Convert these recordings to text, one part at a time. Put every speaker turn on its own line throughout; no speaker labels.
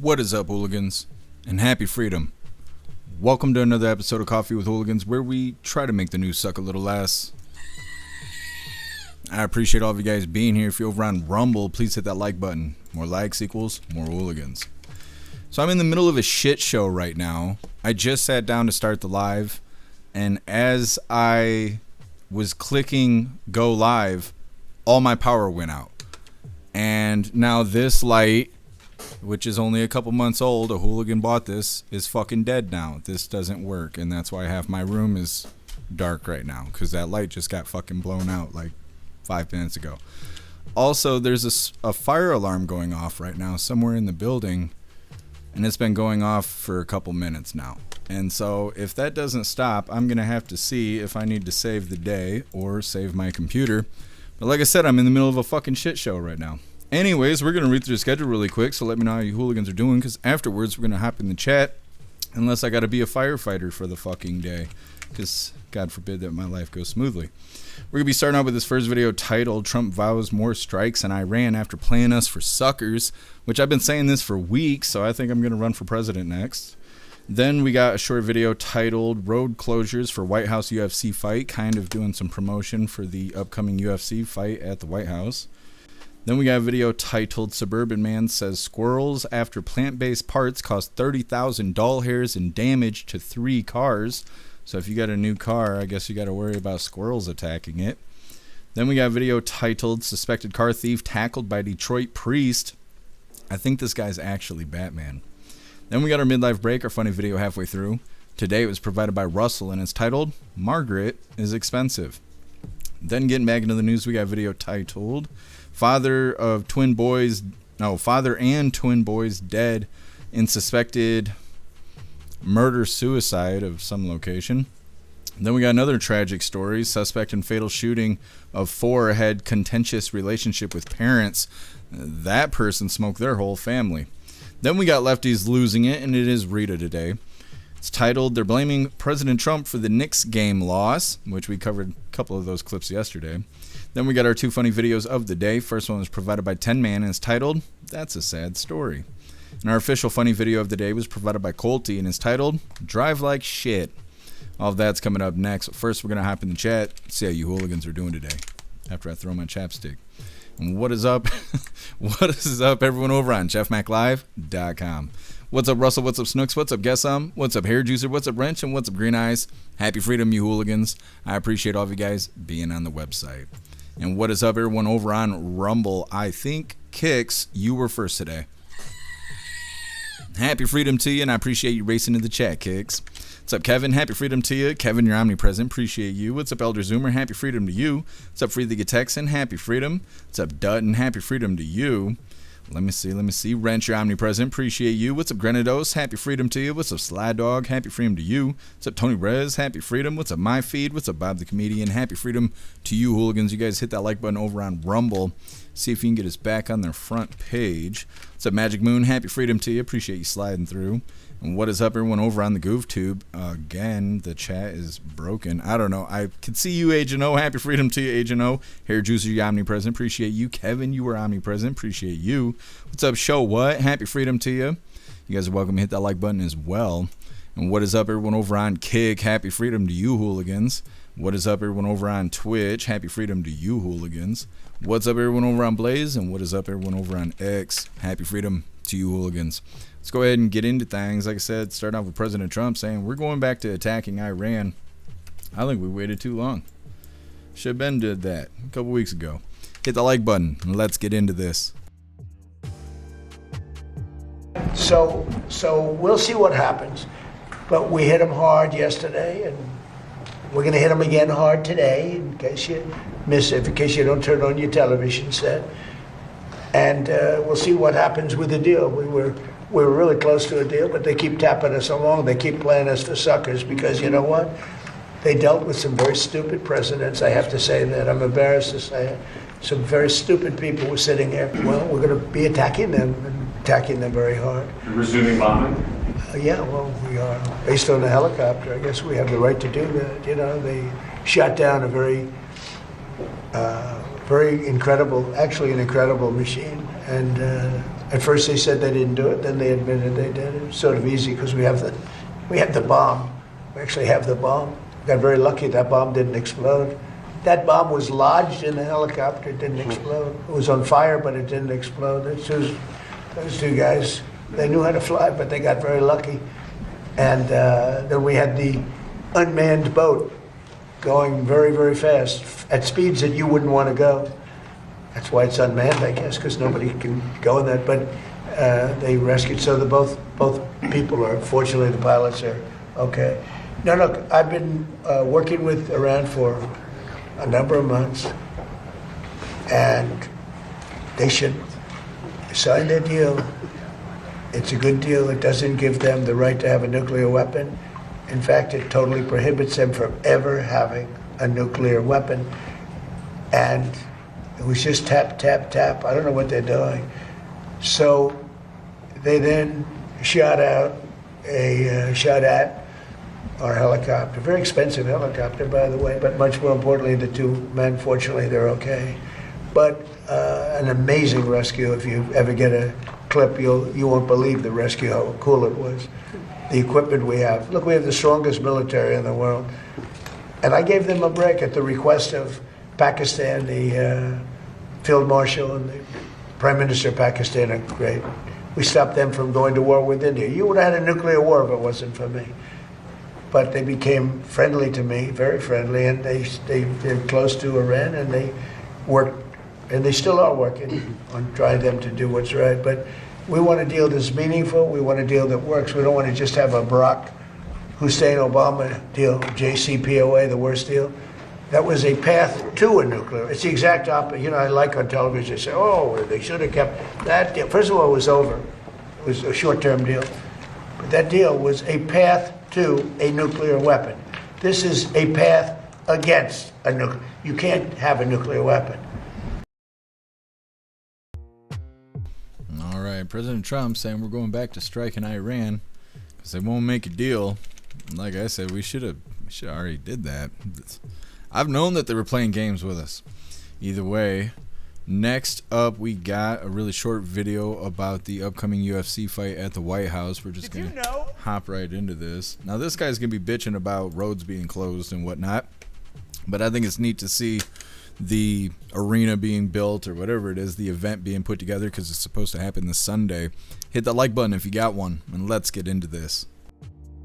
What is up, hooligans? And happy freedom. Welcome to another episode of Coffee with Hooligans, where we try to make the news suck a little less. I appreciate all of you guys being here. If you're over on Rumble, please hit that like button. More likes equals more hooligans. So I'm in the middle of a shit show right now. I just sat down to start the live, and as I was clicking go live, all my power went out. And now this light, which is only a couple months old, a hooligan bought this, is fucking dead now. This doesn't work, and that's why half my room is dark right now, because that light just got fucking blown out like 5 minutes ago. Also, there's a fire alarm going off right now somewhere in the building, and it's been going off for a couple minutes now. And so if that doesn't stop, I'm going to have to see if I need to save the day or save my computer. But like I said, I'm in the middle of a fucking shit show right now. Anyways, we're going to read through the schedule really quick, so let me know how you hooligans are doing, because afterwards we're going to hop in the chat, unless I got to be a firefighter for the fucking day, because God forbid that my life goes smoothly. We're going to be starting out with this first video titled, Trump Vows More Strikes in Iran After Playing Us for Suckers, which I've been saying this for weeks, so I think I'm going to run for president next. Then we got a short video titled, Road Closures for White House UFC Fight, kind of doing some promotion for the upcoming UFC fight at the White House. Then we got a video titled, Suburban Man Says Squirrels After Plant-Based Parts Cost 30,000 doll hairs and damage to 3 cars. So if you got a new car, I guess you got to worry about squirrels attacking it. Then we got a video titled, Suspected Car Thief Tackled by Detroit Priest. I think this guy's actually Batman. Then we got our midlife break, our funny video halfway through. Today it was provided by Russell, and it's titled, Margaret is Expensive. Then getting back into the news, we got a video titled, Father and twin boys dead in suspected murder-suicide of some location. Then we got another tragic story. Suspect in fatal shooting of 4 had contentious relationship with parents. That person smoked their whole family. Then we got lefties losing it, and it is Rita today. It's titled, They're Blaming President Trump for the Knicks game loss, which we covered a couple of those clips yesterday. Then we got our 2 funny videos of the day. First one was provided by 10 Man, and it's titled, That's a Sad Story. And our official funny video of the day was provided by Colty, and it's titled, Drive Like Shit. All of that's coming up next. But first, we're going to hop in the chat, see how you hooligans are doing today, after I throw my chapstick. And what is up? What is up, everyone over on jeffmaclive.com. What's up, Russell? What's up, Snooks? What's up, Guess What's up, Hair Juicer? What's up, Wrench? And what's up, Green Eyes? Happy freedom, you hooligans. I appreciate all of you guys being on the website. And what is up, everyone over on Rumble? I think, Kicks, you were first today. Happy freedom to you, and I appreciate you racing in the chat, Kicks. What's up, Kevin? Happy freedom to you. Kevin, you're omnipresent. Appreciate you. What's up, Elder Zoomer? Happy freedom to you. What's up, Free the Texan? Happy freedom. What's up, Dutton? Happy freedom to you. Let me see. Wrench, you're omnipresent. Appreciate you. What's up, Grenados? Happy freedom to you. What's up, Sly Dog? Happy freedom to you. What's up, Tony Rez? Happy freedom. What's up, My Feed? What's up, Bob the Comedian? Happy freedom to you, hooligans. You guys hit that like button over on Rumble. See if you can get us back on their front page. What's up, Magic Moon? Happy freedom to you. Appreciate you sliding through. And what is up, everyone over on the GoofTube? Again, the chat is broken. I don't know. I can see you, Agent O. Happy freedom to you, Agent O. Hair Juicer, you omnipresent. Appreciate you. Kevin, you were omnipresent. Appreciate you. What's up, Show What? Happy freedom to you. You guys are welcome to hit that like button as well. And what is up, everyone over on Kick? Happy freedom to you, hooligans. What is up, everyone over on Twitch? Happy freedom to you, hooligans. What's up, everyone over on Blaze? And what is up, everyone over on X? Happy freedom to you, hooligans. Let's go ahead and get into things. Like I said, start off with President Trump saying we're going back to attacking Iran. I think we waited too long. Should have been did that a couple weeks ago. Hit the like button and let's get into this.
So we'll see what happens. But we hit them hard yesterday, and we're going to hit them again hard today, in case you miss it, in case you don't turn on your television set. And we'll see what happens with the deal. We were really close to a deal, but they keep tapping us along. They keep playing us for suckers because, you know what? They dealt with some very stupid presidents. I have to say that. I'm embarrassed to say it. Some very stupid people were sitting there. Well, we're going to be attacking them, and attacking them very hard.
You're resuming bombing?
Yeah, well, we are. Based on the helicopter, I guess we have the right to do that. You know, they shot down a very Very incredible, actually an incredible machine. And at first they said they didn't do it, then they admitted they did. It was sort of easy because we have the bomb. We actually have the bomb. Got very lucky that bomb didn't explode. That bomb was lodged in the helicopter, it didn't explode. It was on fire, but it didn't explode. Those two guys, they knew how to fly, but they got very lucky. And then we had the unmanned boat going very, very fast at speeds that you wouldn't want to go. That's why it's unmanned, I guess, because nobody can go in that. But they rescued, so both people are, fortunately, the pilots are okay. Now, look, I've been working with Iran for a number of months, and they should sign their deal. It's a good deal. It doesn't give them the right to have a nuclear weapon. In fact, it totally prohibits them from ever having a nuclear weapon. And it was just tap, tap, tap. I don't know what they're doing. So they then shot at our helicopter. Very expensive helicopter, by the way, but much more importantly, the two men, fortunately, they're okay. But an amazing rescue. If you ever get a clip, you won't believe the rescue, how cool it was. The equipment we have. Look, we have the strongest military in the world. And I gave them a break at the request of Pakistan, the Field Marshal and the Prime Minister of Pakistan are great. We stopped them from going to war with India. You would have had a nuclear war if it wasn't for me. But they became friendly to me, very friendly, and they're close to Iran, and they worked, and they still are working on trying them to do what's right. But we want a deal that's meaningful. We want a deal that works. We don't want to just have a Barack Hussein Obama deal, JCPOA, the worst deal. That was a path to a nuclear. It's the exact opposite. You know, I like on television, they say, oh, they should have kept that deal. First of all, it was over. It was a short-term deal. But that deal was a path to a nuclear weapon. This is a path against a nuclear. You can't have a nuclear weapon.
All right, President Trump saying we're going back to striking Iran because they won't make a deal. Like I said, we should have already did that. I've known that they were playing games with us. Either way, next up we got a really short video about the upcoming UFC fight at the White House. We're just going to hop right into this. Now this guy's going to be bitching about roads being closed and whatnot, but I think it's neat to see the arena being built or whatever it is, the event being put together, because it's supposed to happen this Sunday. Hit the like button if you got one, and let's get into this.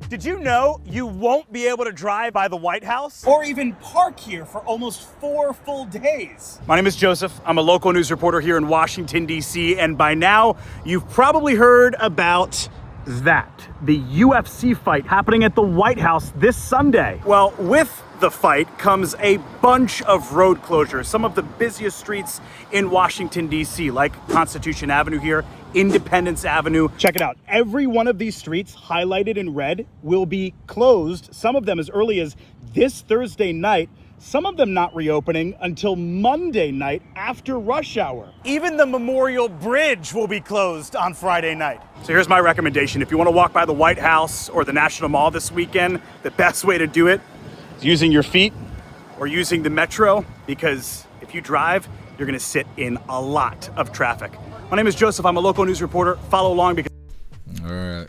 Did you know you won't be able to drive by the White House? Or even park here for almost 4 full days? My name is Joseph. I'm a local news reporter here in Washington, D.C., and by now you've probably heard about that, the UFC fight happening at the White House this Sunday. Well, with the fight comes a bunch of road closures, some of the busiest streets in Washington, D.C., like Constitution Avenue here, Independence Avenue. Check it out. Every one of these streets highlighted in red will be closed, some of them as early as this Thursday night, some of them not reopening until Monday night after rush hour. Even the Memorial Bridge will be closed on Friday night. So here's my recommendation. If you want to walk by the White House or the National Mall this weekend, the best way to do it is using your feet or using the metro, because if you drive, you're going to sit in a lot of traffic. My name is Joseph. I'm a local news reporter. Follow along because...
All right.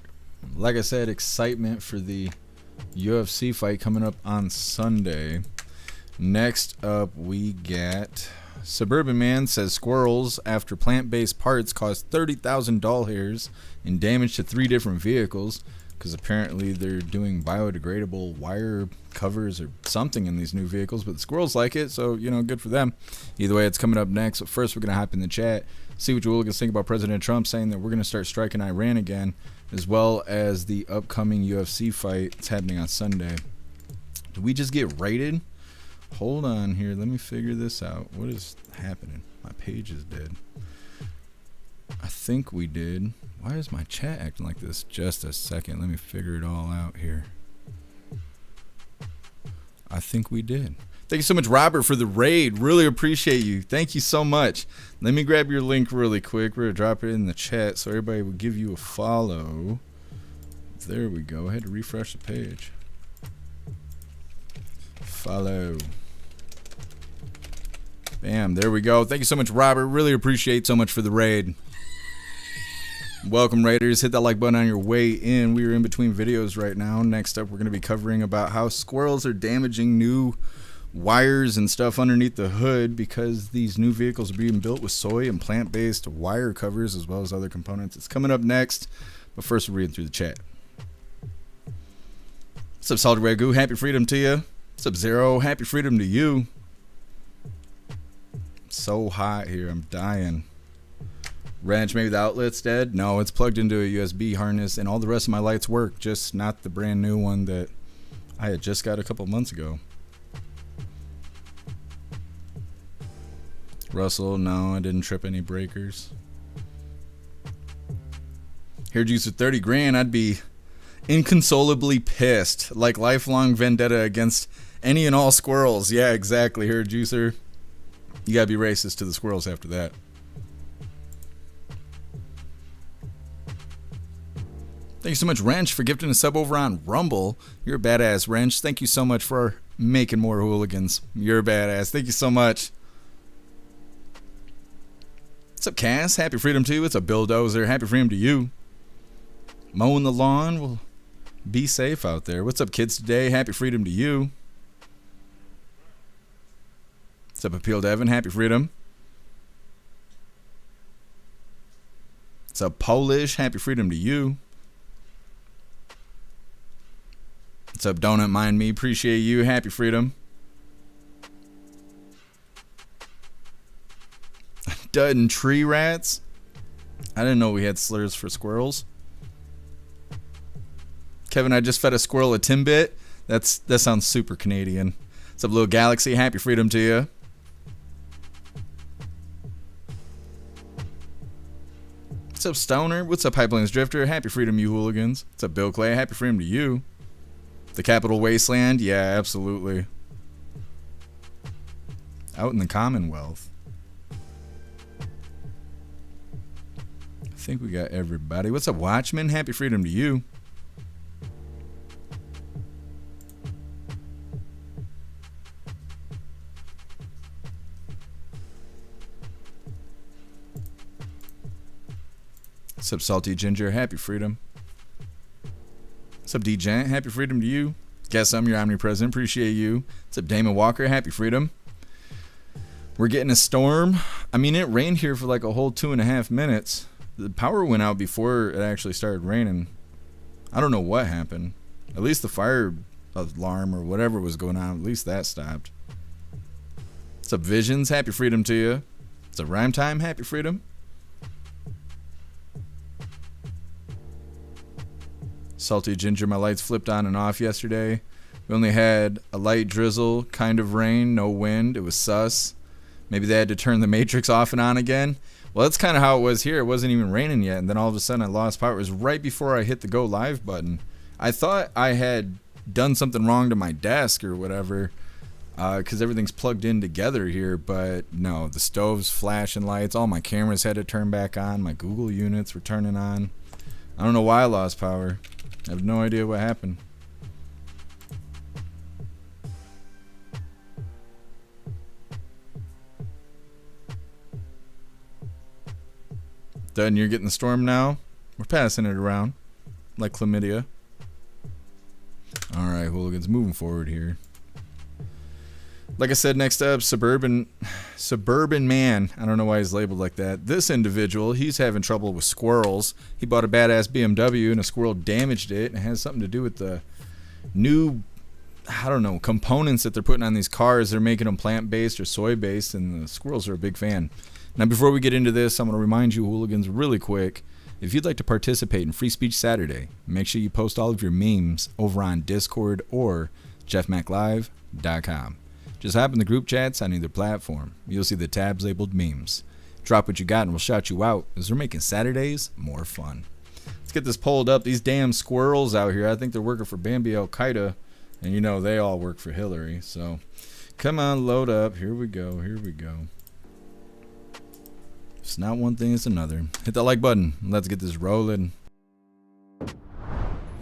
Like I said, excitement for the UFC fight coming up on Sunday. Next up, we got Suburban Man says squirrels after plant-based parts caused 30,000 doll hairs and damage to 3 different vehicles, because apparently they're doing biodegradable wire covers or something in these new vehicles, but the squirrels like it, so, you know, good for them. Either way, it's coming up next. But first, we're going to hop in the chat, see what you hooligans think about President Trump saying that we're going to start striking Iran again, as well as the upcoming UFC fight. It's happening on Sunday. Did we just get raided? Hold on here. Let me figure this out. What is happening? My page is dead. I think we did. Why is my chat acting like this? Just a second. Let me figure it all out here. I think we did. Thank you so much, Robert, for the raid. Really appreciate you. Thank you so much. Let me grab your link really quick. We're going to drop it in the chat so everybody will give you a follow. There we go. I had to refresh the page. Follow. Bam, there we go. Thank you so much, Robert. Really appreciate so much for the raid. Welcome, Raiders. Hit that like button on your way in. We are in between videos right now. Next up, we're going to be covering about how squirrels are damaging new wires and stuff underneath the hood because these new vehicles are being built with soy and plant-based wire covers as well as other components. It's coming up next, but first we're reading through the chat. What's up, Salty Ragu? Happy freedom to you. What's up, Zero? Happy freedom to you. It's so hot here. I'm dying. Wrench, maybe the outlet's dead? No, it's plugged into a USB harness and all the rest of my lights work, just not the brand new one that I had just got a couple months ago. Russell, no, I didn't trip any breakers. Hair juice with 30 grand, I'd be inconsolably pissed, like lifelong vendetta against any and all squirrels. Yeah, exactly, hair juicer. You gotta be racist to the squirrels after that. Thank you so much, Wrench, for gifting a sub over on Rumble. You're a badass, Wrench. Thank you so much for making more hooligans. You're a badass. Thank you so much. What's up, Cass? Happy freedom to you. It's a bulldozer. Happy freedom to you. Mowing the lawn. Well, be safe out there. What's up, kids, today? Happy freedom to you. What's up, Appeal Devin? Happy freedom. What's up, Polish? Happy freedom to you. What's up, Donut Mind Me? Appreciate you. Happy freedom. Dud and tree rats. I didn't know we had slurs for squirrels. Kevin, I just fed a squirrel a Timbit. That sounds super Canadian. What's up, Little Galaxy? Happy freedom to you. What's up, Stoner? What's up, Pipelines Drifter? Happy freedom, you hooligans. What's up, Bill Clay? Happy freedom to you. The Capital Wasteland? Yeah, absolutely. Out in the Commonwealth. I think we got everybody. What's up, Watchman? Happy freedom to you. What's up, Salty Ginger? Happy freedom. What's up, D-Gent? Happy freedom to you. Guess I'm your omnipresent. Appreciate you. What's up, Damon Walker? Happy freedom. We're getting a storm. I mean, it rained here for like a whole 2.5 minutes. The power went out before it actually started raining. I don't know what happened. At least the fire alarm or whatever was going on, at least that stopped. What's up, Visions? Happy freedom to you. What's up, Rhyme Time? Happy freedom. Salty Ginger, my lights flipped on and off yesterday. We only had a light drizzle, kind of rain, no wind. It was sus. Maybe they had to turn the matrix off and on again. Well, that's kind of how it was here. It wasn't even raining yet, and then all of a sudden I lost power. It was right before I hit the go live button. I thought I had done something wrong to my desk or whatever, because everything's plugged in together here, but no, the stove's flashing lights. All my cameras had to turn back on. My Google units were turning on. I don't know why I lost power. I have no idea what happened. Done, you're getting the storm now? We're passing it around. Like chlamydia. Alright, hooligans, moving forward here. Like I said, next up, Suburban Man. I don't know why he's labeled like that. This individual, he's having trouble with squirrels. He bought a badass BMW and a squirrel damaged it. And it has something to do with the new, I don't know, components that they're putting on these cars. They're making them plant-based or soy-based, and the squirrels are a big fan. Now, before we get into this, I'm going to remind you, hooligans, really quick, if you'd like to participate in Free Speech Saturday, make sure you post all of your memes over on Discord or jeffmaclive.com. Just hop in the group chats on either platform. You'll see the tabs labeled memes. Drop what you got and we'll shout you out, as we're making Saturdays more fun. Let's get this pulled up. These damn squirrels out here, I think they're working for Bambi Al-Qaeda, and you know they all work for Hillary. So come on, load up. Here we go. Here we go. It's not one thing, it's another. Hit that like button. Let's get this rolling.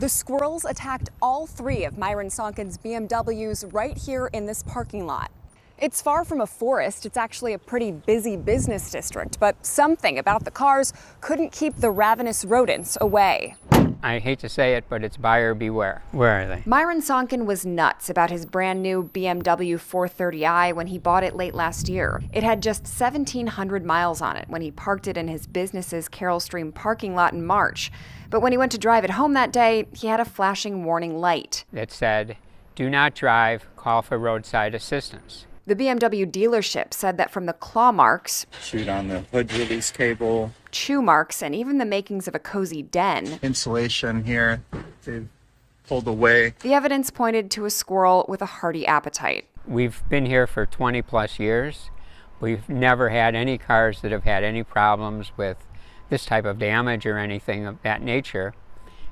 The squirrels attacked all three of Myron Sonkin's BMWs right here in this parking lot. It's far from a forest. It's actually a pretty busy business district, but something about the cars couldn't keep the ravenous rodents away.
I hate to say it, but it's buyer beware. Where are they?
Myron Sonkin was nuts about his brand new BMW 430i when he bought it late last year. It had just 1,700 miles on it when he parked it in his business's Carroll Stream parking lot in March. But when he went to drive it home that day, he had a flashing warning light
That said, do not drive, call for roadside assistance.
The BMW dealership said that from the claw marks,
shoot on the hood release cable,
chew marks, and even the makings of a cozy den,
insulation here, they've pulled away.
The evidence pointed to a squirrel with a hearty appetite.
We've been here for 20 plus years. We've never had any cars that have had any problems with this type of damage or anything of that nature,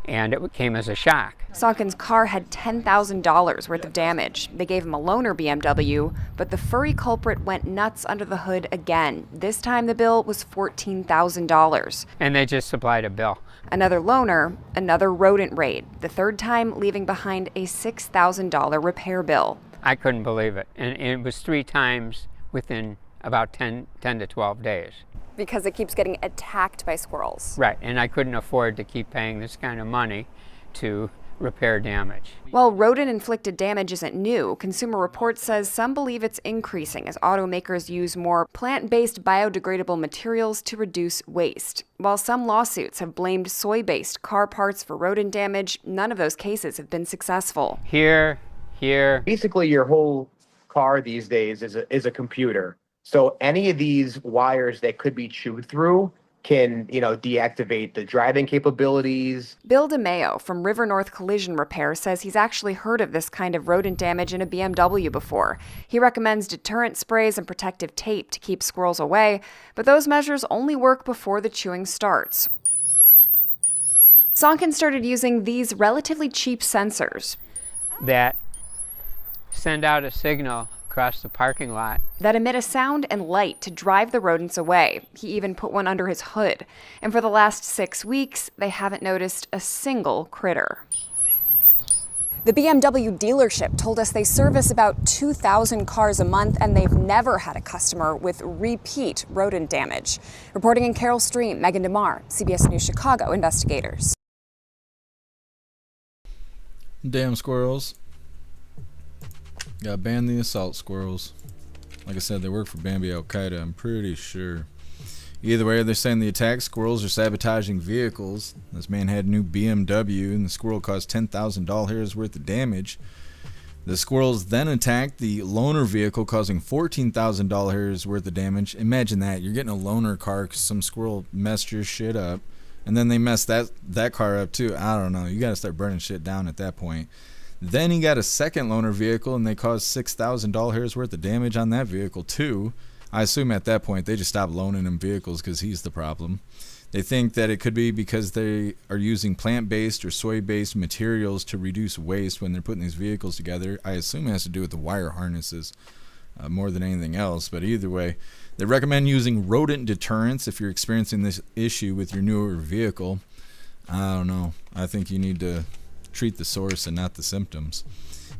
and it came as a shock.
Sonkin's car had $10,000 worth of damage. They gave him a loaner BMW, but the furry culprit went nuts under the hood again. This time the bill was $14,000.
And they just supplied a bill.
Another loaner, another rodent raid, the third time leaving behind a $6,000 repair bill.
I couldn't believe it. And it was 3 times within about 10 to 12 days.
Because it keeps getting attacked by squirrels.
Right, and I couldn't afford to keep paying this kind of money to repair damage.
While rodent-inflicted damage isn't new, Consumer Reports says some believe it's increasing as automakers use more plant-based biodegradable materials to reduce waste. While some lawsuits have blamed soy-based car parts for rodent damage, none of those cases have been successful.
Here.
Basically, your whole car these days is a computer. So any of these wires that could be chewed through can, deactivate the driving capabilities.
Bill DeMayo from River North Collision Repair says he's actually heard of this kind of rodent damage in a BMW before. He recommends deterrent sprays and protective tape to keep squirrels away, but those measures only work before the chewing starts. Sonkin started using these relatively cheap sensors
That send out a signal across the parking lot
that emit a sound and light to drive the rodents away. He even put one under his hood. And for the last 6 weeks, they haven't noticed a single critter. The BMW dealership told us they service about 2,000 cars a month, and they've never had a customer with repeat rodent damage. Reporting in Carroll Stream, Megan DeMar, CBS News Chicago investigators.
Damn squirrels. Gotta ban the assault squirrels. Like I said, they work for Bambi Al-Qaeda, I'm pretty sure. Either way, they're saying the attack squirrels are sabotaging vehicles. This man had a new BMW, and the squirrel caused $10,000 worth of damage. The squirrels then attacked the loaner vehicle, causing $14,000 worth of damage. Imagine that. You're getting a loaner car because some squirrel messed your shit up. And then they messed that car up too. I don't know. You gotta start burning shit down at that point. Then he got a second loaner vehicle, and they caused $6,000 worth of damage on that vehicle too. I assume at that point they just stopped loaning him vehicles because he's the problem. They think that it could be because they are using plant-based or soy-based materials to reduce waste when they're putting these vehicles together. I assume it has to do with the wire harnesses more than anything else. But either way, they recommend using rodent deterrents if you're experiencing this issue with your newer vehicle. I don't know. I think you need to treat the source and not the symptoms.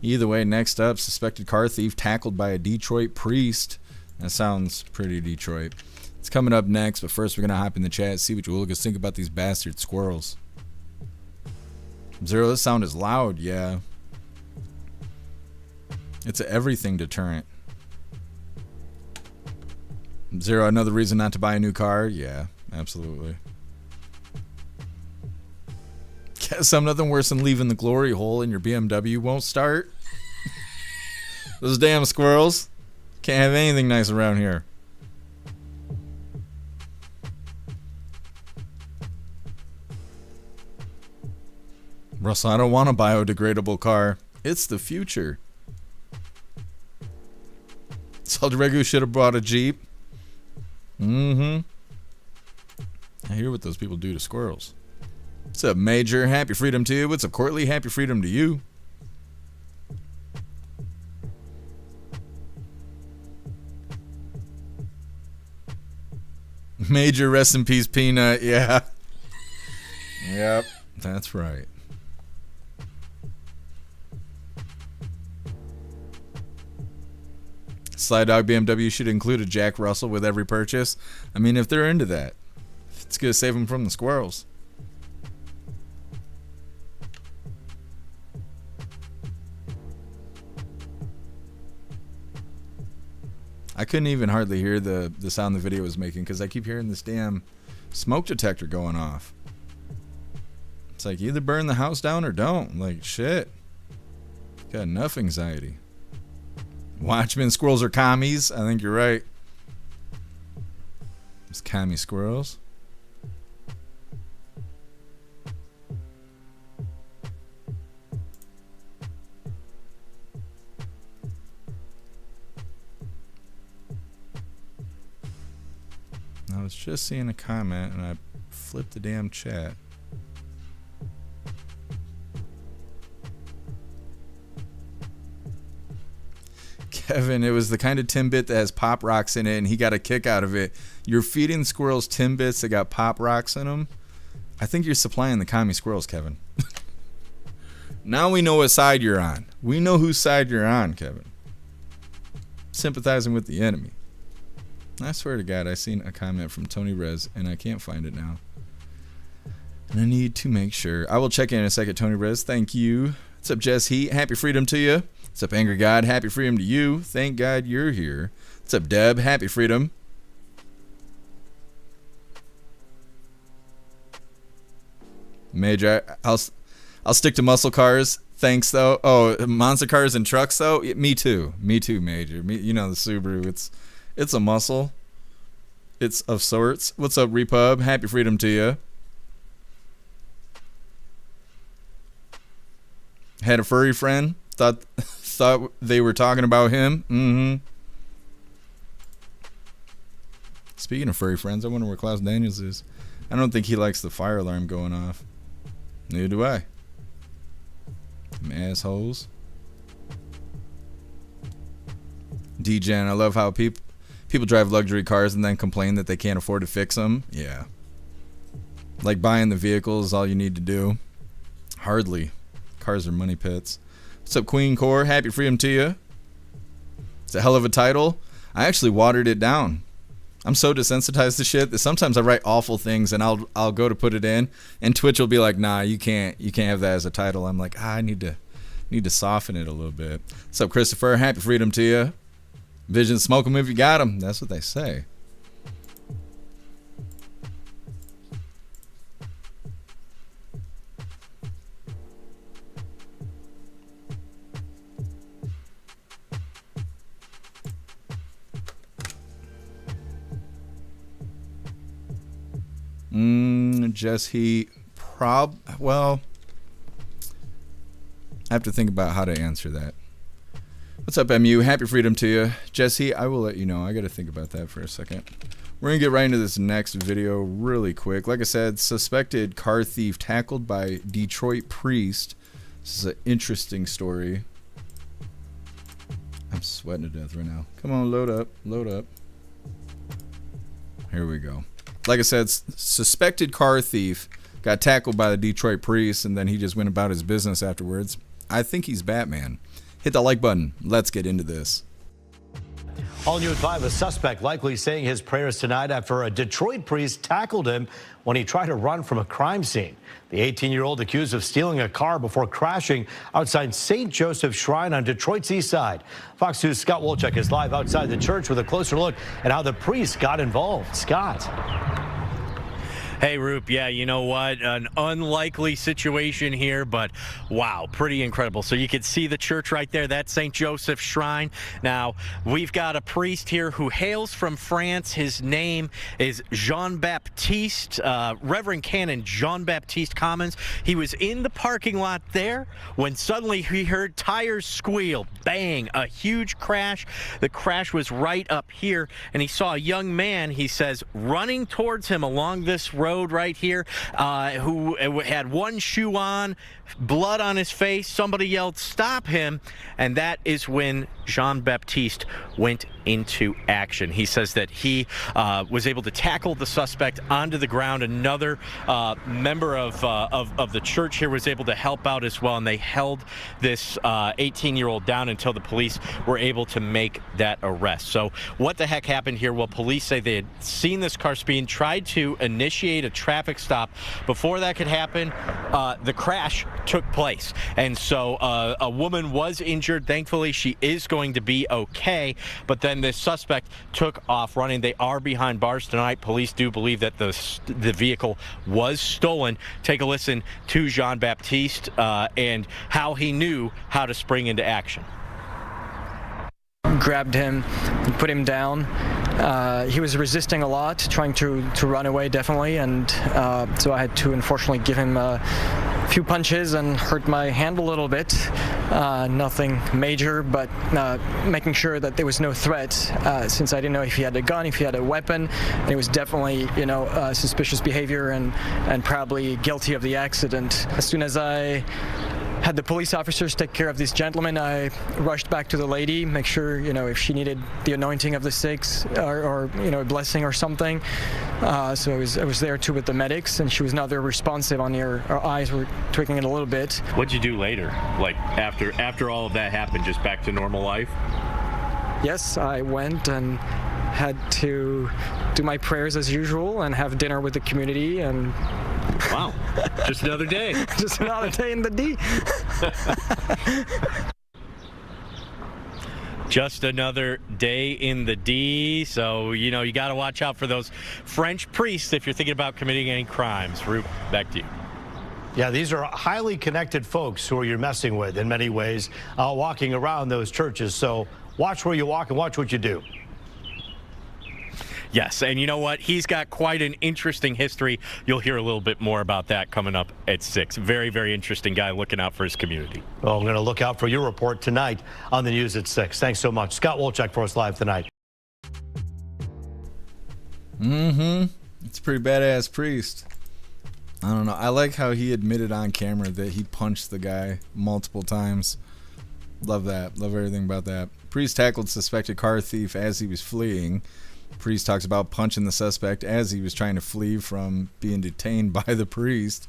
Either way, next up, suspected car thief tackled by a Detroit priest. That sounds pretty Detroit. It's coming up next, but first we're going to hop in the chat, see what you hooligans think about these bastard squirrels. Zero, this sound is loud, yeah. It's an everything deterrent. Zero, another reason not to buy a new car? Yeah, absolutely. Some nothing worse than leaving the glory hole and your BMW won't start. Those damn squirrels. Can't have anything nice around here. Russell, I don't want a biodegradable car. It's the future. Saldregu should have bought a Jeep. I hear what those people do to squirrels. What's up, Major? Happy freedom to you. What's up, Courtly? Happy freedom to you. Major, rest in peace, Peanut. Yeah. Yep, that's right. Slide Dog BMW should include a Jack Russell with every purchase. I mean, if they're into that, it's gonna save them from the squirrels. I couldn't even hardly hear the sound the video was making because I keep hearing this damn smoke detector going off. It's like, either burn the house down or don't. Like, shit. Got enough anxiety. Watchmen squirrels are commies. I think you're right. It's commie squirrels. I was just seeing a comment and I flipped the damn chat. Kevin, it was the kind of Timbit that has pop rocks in it and he got a kick out of it. You're feeding squirrels Timbits that got pop rocks in them. I think you're supplying the commie squirrels, Kevin. Now we know what side you're on. We know whose side you're on, Kevin. Sympathizing with the enemy. I swear to God, I seen a comment from Tony Rez, and I can't find it now. And I need to make sure. I will check in a second, Tony Rez. Thank you. What's up, Jess Heat? Happy freedom to you. What's up, Angry God? Happy freedom to you. Thank God you're here. What's up, Deb? Happy freedom. Major, I'll stick to muscle cars. Thanks, though. Oh, monster cars and trucks, though? Me too. Me too, Major. You know the Subaru. It's a muscle. It's of sorts. What's up, Repub? Happy freedom to you. Had a furry friend. Thought they were talking about him. Mm-hmm. Speaking of furry friends, I wonder where Klaus Daniels is. I don't think he likes the fire alarm going off. Neither do I. Them assholes. D-Gen, I love how people drive luxury cars and then complain that they can't afford to fix them. Yeah. Like buying the vehicle is all you need to do. Hardly. Cars are money pits. What's up, Queen Core? Happy freedom to you. It's a hell of a title. I actually watered it down. I'm so desensitized to shit that sometimes I write awful things and I'll go to put it in and Twitch will be like, nah, you can't have that as a title. I'm like, I need to soften it a little bit. What's up, Christopher? Happy freedom to you. Vision, smoke 'em if you got 'em. That's what they say. Jess, well, I have to think about how to answer that. What's up, MU? Happy freedom to you. Jesse, I will let you know. I got to think about that for a second. We're going to get right into this next video really quick. Like I said, suspected car thief tackled by Detroit priest. This is an interesting story. I'm sweating to death right now. Come on, load up. Load up. Here we go. Like I said, suspected car thief got tackled by the Detroit priest, and then he just went about his business afterwards. I think he's Batman. Hit the like button. Let's get into this.
All new at 5, a suspect likely saying his prayers tonight after a Detroit priest tackled him when he tried to run from a crime scene. The 18-year-old accused of stealing a car before crashing outside St. Joseph's Shrine on Detroit's east side. Fox 2's Scott Wolchek is live outside the church with a closer look at how the priest got involved. Scott.
Hey, Roop. Yeah, you know what? An unlikely situation here, but wow, pretty incredible. So you can see the church right there. That's St. Joseph's Shrine. Now, we've got a priest here who hails from France. His name is Jean-Baptiste, Reverend Canon Jean-Baptiste Commons. He was in the parking lot there when suddenly he heard tires squeal. Bang, a huge crash. The crash was right up here, and he saw a young man, he says, running towards him along this road right here, who had one shoe on, blood on his face. Somebody yelled, "Stop him!" And that is when Jean-Baptiste went into action. He says that he was able to tackle the suspect onto the ground. Another member of the church here was able to help out as well, and they held this 18-year-old down until the police were able to make that arrest. So what the heck happened here? Well, police say they had seen this car speeding, tried to initiate a traffic stop. Before that could happen, the crash took place, and so a woman was injured. Thankfully, she is going to be okay, but then this suspect took off running. They are behind bars tonight. Police do believe that the vehicle was stolen. Take a listen to Jean-Baptiste and how he knew how to spring into action.
Grabbed him and put him down. He was resisting a lot, trying to run away, definitely, and so I had to unfortunately give him a few punches and hurt my hand a little bit. Nothing major, but making sure that there was no threat, since I didn't know if he had a gun, if he had a weapon, and it was definitely, suspicious behavior and probably guilty of the accident. As soon as I had the police officers take care of this gentleman, I rushed back to the lady, make sure, if she needed the anointing of the sick or a blessing or something. So I was there too with the medics, and she was not very responsive. Her eyes were twinkling a little bit.
What'd you do later? Like after all of that happened, just back to normal life?
Yes, I went and had to do my prayers as usual and have dinner with the community and.
Wow, just another day.
Just another day in the D.
Just another day in the D. So, you got to watch out for those French priests if you're thinking about committing any crimes. Roop, back to you.
Yeah, these are highly connected folks who you're messing with in many ways, walking around those churches. So watch where you walk and watch what you do.
Yes, and you know what? He's got quite an interesting history. You'll hear a little bit more about that coming up at 6. Very, very interesting guy looking out for his community.
Well, I'm going to look out for your report tonight on the news at 6. Thanks so much. Scott Wolchuk for us live tonight.
It's a pretty badass priest. I don't know. I like how he admitted on camera that he punched the guy multiple times. Love that. Love everything about that. Priest tackled suspected car thief as he was fleeing. Priest talks about punching the suspect as he was trying to flee from being detained by the priest.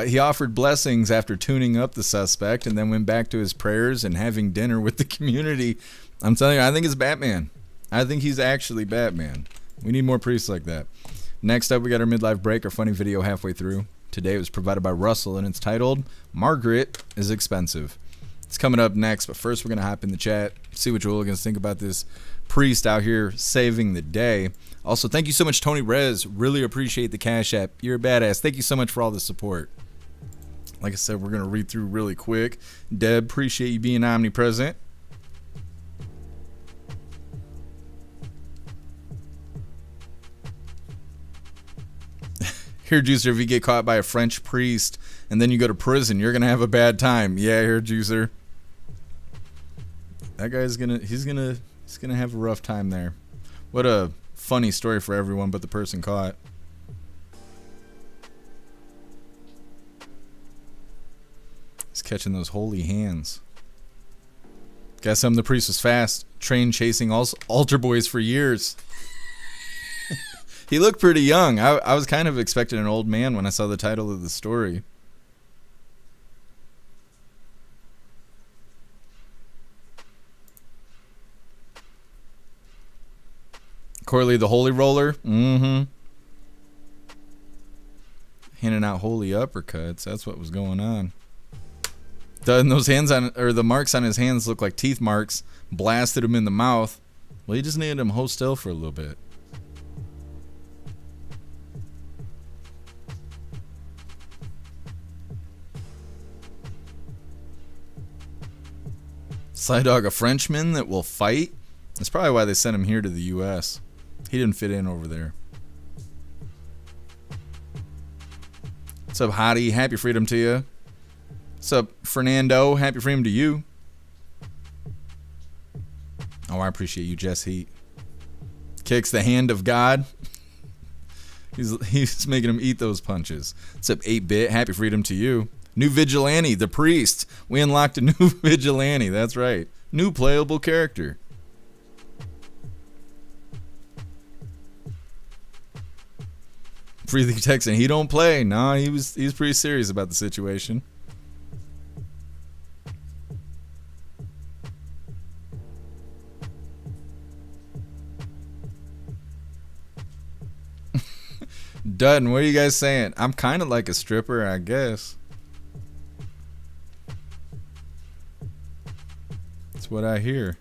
He offered blessings after tuning up the suspect and then went back to his prayers and having dinner with the community. I'm telling you, I think it's Batman. I think he's actually Batman. We need more priests like that. Next up, we got our midlife break, our funny video halfway through. Today it was provided by Russell, and it's titled, Margaret is Expensive. It's coming up next, but first we're going to hop in the chat, see what you hooligans think about this priest out here saving the day. Also, thank you so much, Tony Rez. Really appreciate the Cash App. You're a badass. Thank you so much for all the support. Like I said, we're going to read through really quick. Deb, appreciate you being omnipresent. Here, Juicer, if you get caught by a French priest and then you go to prison, you're going to have a bad time. Yeah, here, Juicer. That guy's he's gonna have a rough time there. What a funny story for everyone but the person caught. He's catching those holy hands. Guess the priest was fast, trained chasing altar boys for years. He looked pretty young. I was kind of expecting an old man when I saw the title of the story. Corley the Holy Roller. Handing out holy uppercuts. That's what was going on. Those hands the marks on his hands look like teeth marks. Blasted him in the mouth. Well, he just needed him hold still for a little bit. Sly Dog, a Frenchman that will fight? That's probably why they sent him here to the U.S. He didn't fit in over there. What's up, Hottie? Happy freedom to you. What's up, Fernando? Happy freedom to you. Oh, I appreciate you, Jess Heat. Kicks the hand of God. He's making him eat those punches. What's up, 8-Bit? Happy freedom to you. New vigilante, the priest. We unlocked a new vigilante. That's right. New playable character. Freely texting, he don't play. Nah, he's pretty serious about the situation. Dutton, what are you guys saying? I'm kind of like a stripper, I guess. That's what I hear.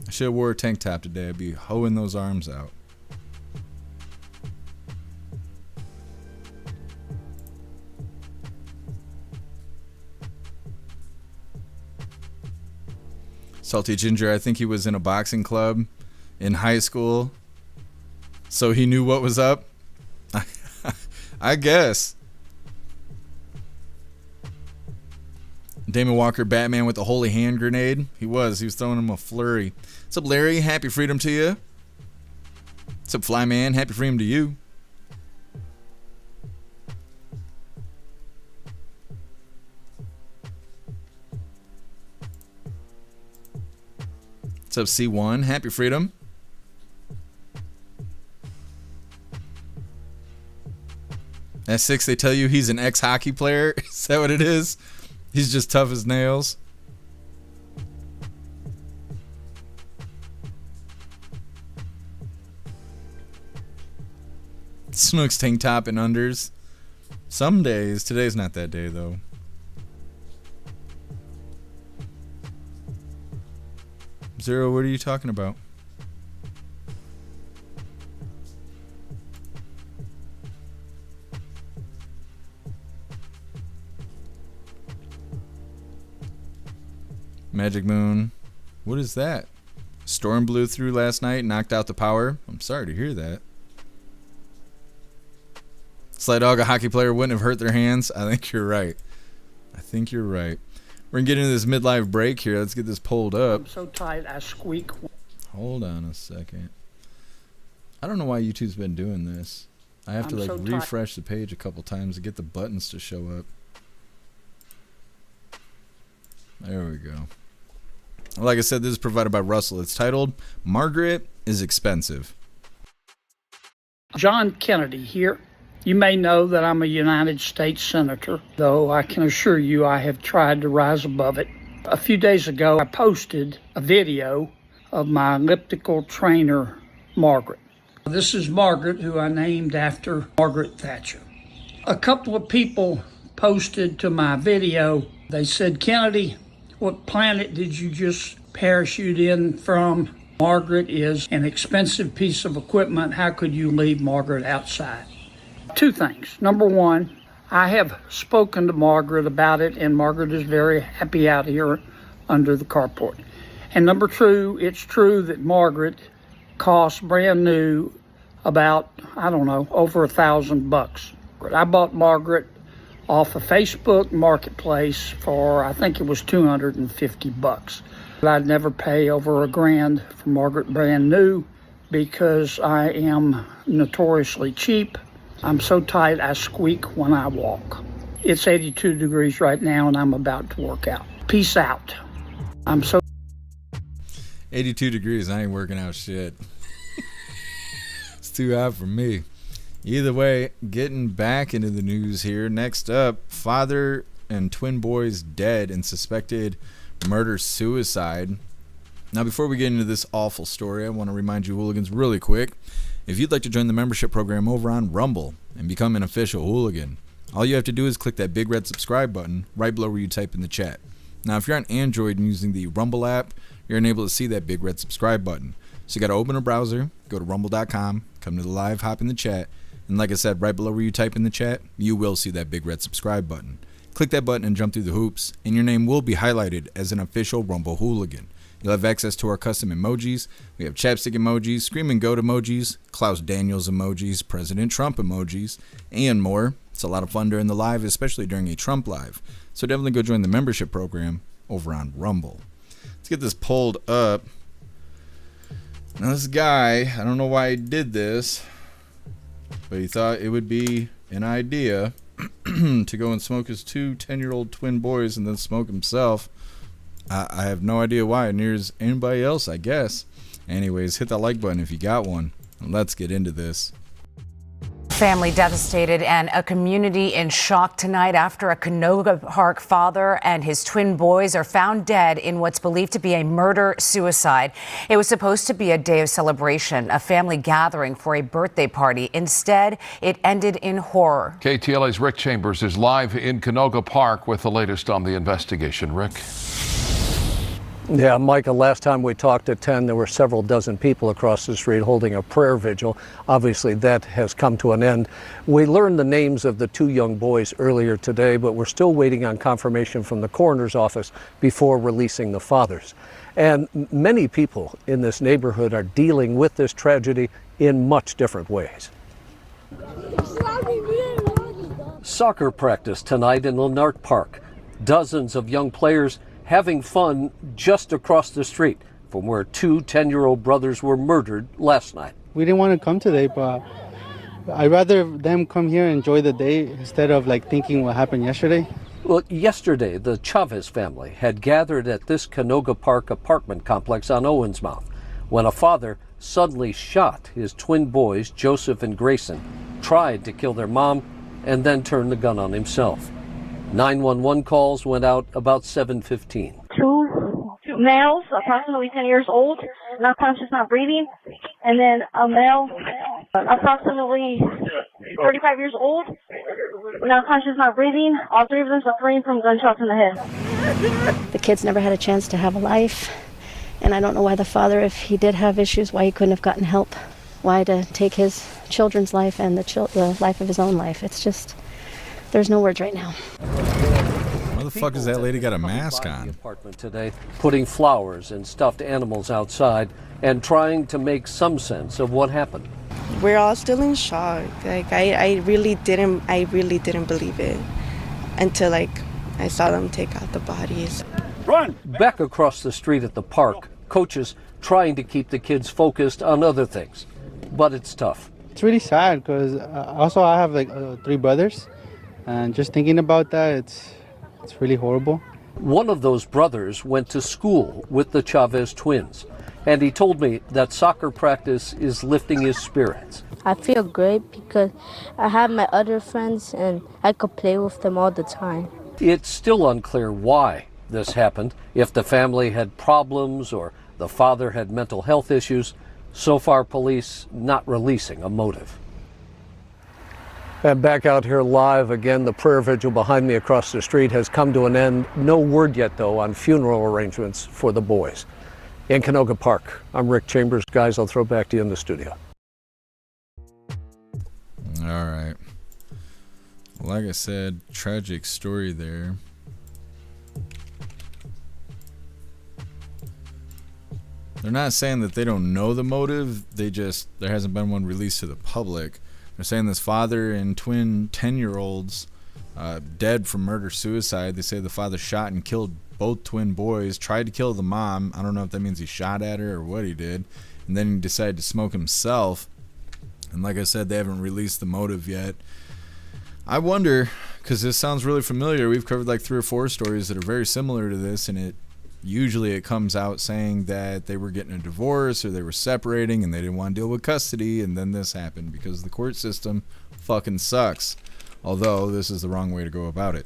I should have wore a tank top today. I'd be hoeing those arms out. Salty Ginger, I think he was in a boxing club in high school, so he knew what was up. I guess. Damon Walker, Batman with the holy hand grenade. He was throwing him a flurry. What's up, Larry? Happy freedom to you. What's up, Flyman? Happy freedom to you. What's up, C1? Happy freedom. At 6, they tell you he's an ex-hockey player. Is that what it is? He's just tough as nails. Snook's tank top and unders. Some days. Today's not that day, though. Zero, what are you talking about? Magic Moon. What is that? Storm blew through last night, knocked out the power. I'm sorry to hear that. Sly Dog, a hockey player wouldn't have hurt their hands. I think you're right. We're going to get into this midlife break here. Let's get this pulled up.
I'm so tight I squeak.
Hold on a second. I don't know why YouTube's been doing this. I have to refresh the page a couple times to get the buttons to show up. There we go. Like I said, this is provided by Russell. It's titled, Margaret is Expensive.
John Kennedy here. You may know that I'm a United States Senator, though I can assure you I have tried to rise above it. A few days ago, I posted a video of my elliptical trainer, Margaret. This is Margaret, who I named after Margaret Thatcher. A couple of people posted to my video. They said, Kennedy, what planet did you just parachute in from? Margaret is an expensive piece of equipment. How could you leave Margaret outside? Two things. Number one, I have spoken to Margaret about it, and Margaret is very happy out here under the carport. And number two, it's true that Margaret costs brand new about, I don't know, over $1,000. I bought Margaret off of Facebook Marketplace for, I think it was $250. I'd never pay over $1,000 for Margaret brand new because I am notoriously cheap. I'm so tight I squeak when I walk. It's 82 degrees right now and I'm about to work out. Peace out. I'm so
82 degrees, I ain't working out shit. It's too hot for me. Either way, getting back into the news here. Next up, father and twin boys dead in suspected murder-suicide. Now, before we get into this awful story, I want to remind you hooligans really quick. If you'd like to join the membership program over on Rumble and become an official hooligan, all you have to do is click that big red subscribe button right below where you type in the chat. Now, if you're on Android and using the Rumble app, you're unable to see that big red subscribe button. So you got to open a browser, go to rumble.com, come to the live, hop in the chat, and like I said, right below where you type in the chat, you will see that big red subscribe button. Click that button and jump through the hoops, and your name will be highlighted as an official Rumble hooligan. You'll have access to our custom emojis. We have chapstick emojis, screaming goat emojis, Klaus Daniels emojis, President Trump emojis, and more. It's a lot of fun during the live, especially during a Trump live. So definitely go join the membership program over on Rumble. Let's get this pulled up. Now this guy, I don't know why he did this, but he thought it would be an idea to go and smoke his two 10-year-old twin boys and then smoke himself. I have no idea why, near as anybody else, I guess. Anyways, hit that like button if you got one. And let's get into this.
Family devastated and a community in shock tonight after a Canoga Park father and his twin boys are found dead in what's believed to be a murder-suicide. It was supposed to be a day of celebration, a family gathering for a birthday party. Instead, it ended in horror.
KTLA's Rick Chambers is live in Canoga Park with the latest on the investigation. Rick.
Yeah, Micah, last time we talked at 10, there were several dozen people across the street holding a prayer vigil. Obviously, that has come to an end. We learned the names of the two young boys earlier today, but we're still waiting on confirmation from the coroner's office before releasing the fathers. And many people in this neighborhood are dealing with this tragedy in much different ways. Soccer practice tonight in Lennart Park. Dozens of young players having fun just across the street from where two 10-year-old brothers were murdered last night.
We didn't want to come today, but I'd rather them come here and enjoy the day instead of thinking what happened yesterday.
Well, yesterday, the Chavez family had gathered at this Canoga Park apartment complex on Owensmouth when a father suddenly shot his twin boys, Joseph and Grayson, tried to kill their mom, and then turned the gun on himself. 911 calls went out about 7:15.
Two males, approximately 10 years old, not conscious, not breathing, and then a male, approximately 35 years old, not conscious, not breathing. All three of them suffering from gunshots in the head.
The kids never had a chance to have a life, and I don't know why the father, if he did have issues, why he couldn't have gotten help, why to take his children's life and the life of his own life. It's just, there's no words right now.
Why the fuck is that lady got a mask on?
Apartment today, putting flowers and stuffed animals outside and trying to make some sense of what happened.
We're all still in shock. I really didn't believe it until I saw them take out the bodies.
Run! Back across the street at the park, coaches trying to keep the kids focused on other things, but it's tough.
It's really sad because also I have 3 brothers. And just thinking about that, it's really horrible.
One of those brothers went to school with the Chavez twins, and he told me that soccer practice is lifting his spirits.
I feel great because I have my other friends and I could play with them all the time.
It's still unclear why this happened, if the family had problems or the father had mental health issues. So far, police not releasing a motive. And back out here live again, the prayer vigil behind me across the street has come to an end. No word yet, though, on funeral arrangements for the boys. In Canoga Park, I'm Rick Chambers. Guys, I'll throw back to you in the studio.
All right. Like I said, tragic story there. They're not saying that they don't know the motive. There hasn't been one released to the public. They're saying this father and twin 10-year-olds dead from murder-suicide. They say the father shot and killed both twin boys, tried to kill the mom. I don't know if that means he shot at her or what he did. And then he decided to smoke himself. And like I said, they haven't released the motive yet. I wonder, because this sounds really familiar. We've covered 3 or 4 stories that are very similar to this, and usually it comes out saying that they were getting a divorce or they were separating and they didn't want to deal with custody, and then this happened because the court system fucking sucks. Although this is the wrong way to go about it.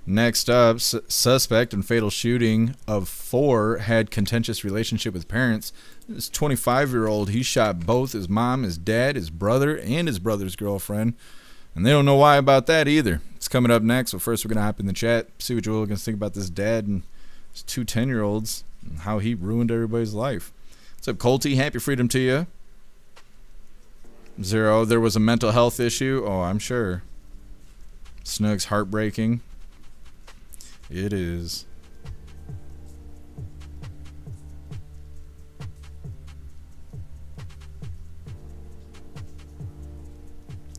Next up, suspect in fatal shooting of 4 had contentious relationship with parents. This 25-year-old, he shot both his mom, his dad, his brother, and his brother's girlfriend. And they don't know why about that either. It's coming up next, but first we're going to hop in the chat, see what you all going to think about this dad and his 2 10-year-olds and how he ruined everybody's life. What's up, Colty? Happy freedom to you. Zero, there was a mental health issue. Oh, I'm sure. Snug's heartbreaking. It is.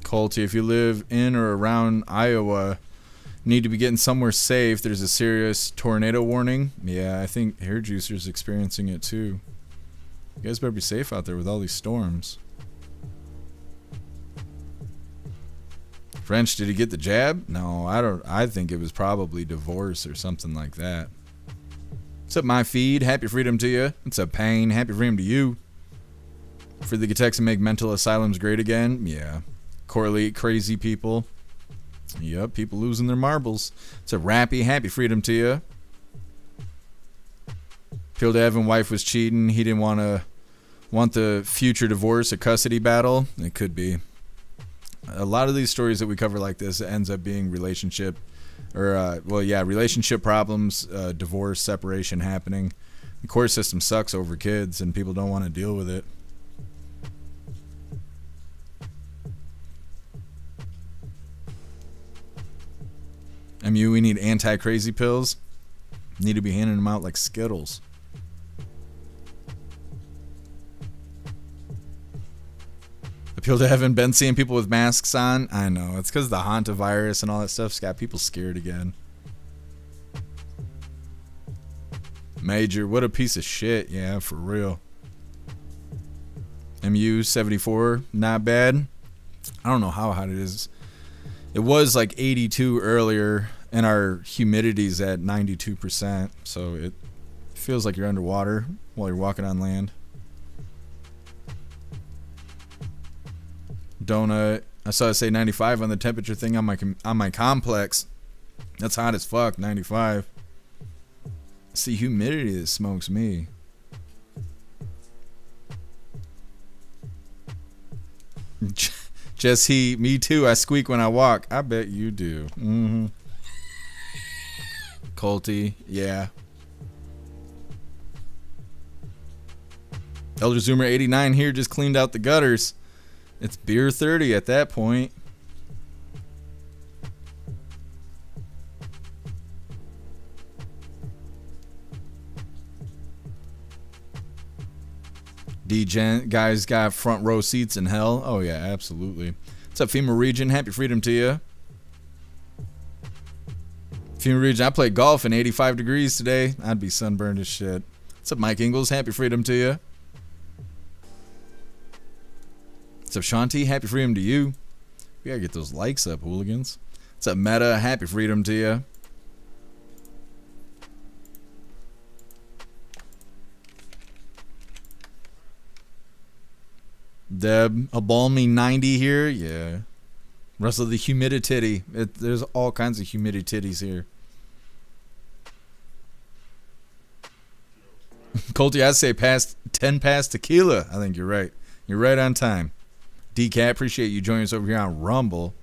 Colty, if you live in or around Iowa, need to be getting somewhere safe. There's a serious tornado warning. Yeah, I think Hair Juicer's experiencing it too. You guys better be safe out there with all these storms. French, did he get the jab? No, I don't. I think it was probably divorce or something like that. What's up, my feed? Happy freedom to you. What's up, Pain? Happy freedom to you. For the Texas and make mental asylums great again. Yeah. Correlate crazy people. Yep, people losing their marbles. It's a Rappy. Happy freedom to you. Peeled Evan wife was cheating. He didn't want the future divorce or custody battle. It could be. A lot of these stories that we cover like this, it ends up being relationship problems, divorce, separation happening. The court system sucks over kids and people don't want to deal with it. MU, we need anti-crazy pills. Need to be handing them out like Skittles. Appeal to haven't been seeing people with masks on. I know, it's because the hantavirus and all that stuff's got people scared again. Major, what a piece of shit. Yeah, for real. MU 74, not bad. I don't know how hot it is. It was like 82 earlier, and our humidity's at 92%, so it feels like you're underwater while you're walking on land. Donut, I saw it say 95 on the temperature thing on my complex. That's hot as fuck, 95. It's the humidity that smokes me. Jesse, me too. I squeak when I walk. I bet you do. Mm-hmm. Colty, yeah. Elder Zoomer 89 here just cleaned out the gutters. It's beer 30 at that point. D-Gen guys got front row seats in hell. Oh yeah, absolutely. What's up, FEMA Region? Happy freedom to you. FEMA Region, I played golf in 85 degrees today. I'd be sunburned as shit. What's up, Mike Ingalls? Happy freedom to you. What's up, Shanti? Happy freedom to you. We gotta get those likes up, hooligans. What's up, Meta? Happy freedom to you. Deb, a balmy 90 here. Yeah. Russell, the humidity. There's all kinds of humidititties here. Colty, I'd say 10 past tequila. I think you're right. You're right on time. DCat, appreciate you joining us over here on Rumble.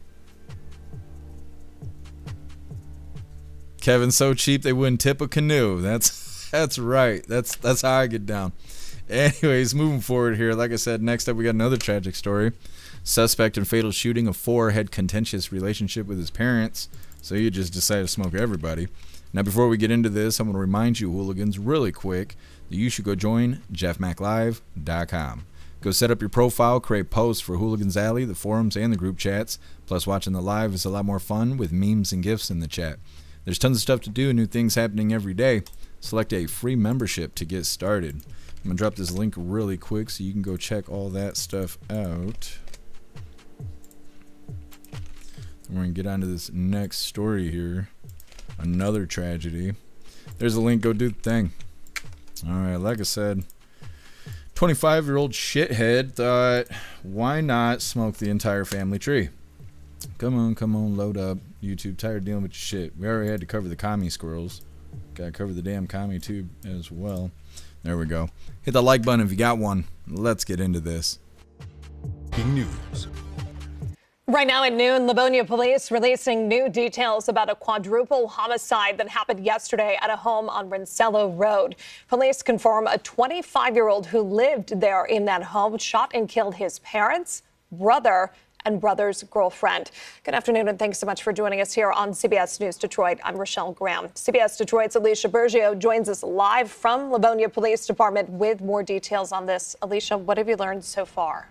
Kevin's so cheap they wouldn't tip a canoe. That's right. That's how I get down. Anyways, moving forward here. Like I said, next up we got another tragic story. Suspect in fatal shooting of 4 had contentious relationship with his parents, so he just decided to smoke everybody. Now, before we get into this, I'm going to remind you, hooligans, really quick, that you should go join jeffmaclive.com. Go set up your profile, create posts for Hooligans Alley, the forums, and the group chats. Plus, watching the live is a lot more fun with memes and GIFs in the chat. There's tons of stuff to do, new things happening every day. Select a free membership to get started. I'm going to drop this link really quick so you can go check all that stuff out. We're going to get on to this next story here. Another tragedy. There's a link. Go do the thing. Alright, like I said, 25-year-old shithead thought, why not smoke the entire family tree? Come on, load up. YouTube, tired of dealing with your shit. We already had to cover the commie squirrels. Gotta cover the damn commie tube as well. There we go. Hit the like button if you got one. Let's get into this.
News. Right now at noon, Livonia police releasing new details about a quadruple homicide that happened yesterday at a home on Rensselaer Road. Police confirm a 25-year-old who lived there in that home shot and killed his parents, brother, and brother's girlfriend. Good afternoon, and thanks so much for joining us here on CBS News Detroit. I'm Rochelle Graham. CBS Detroit's Alicia Bergio joins us live from Livonia Police Department with more details on this. Alicia, what have you learned so far?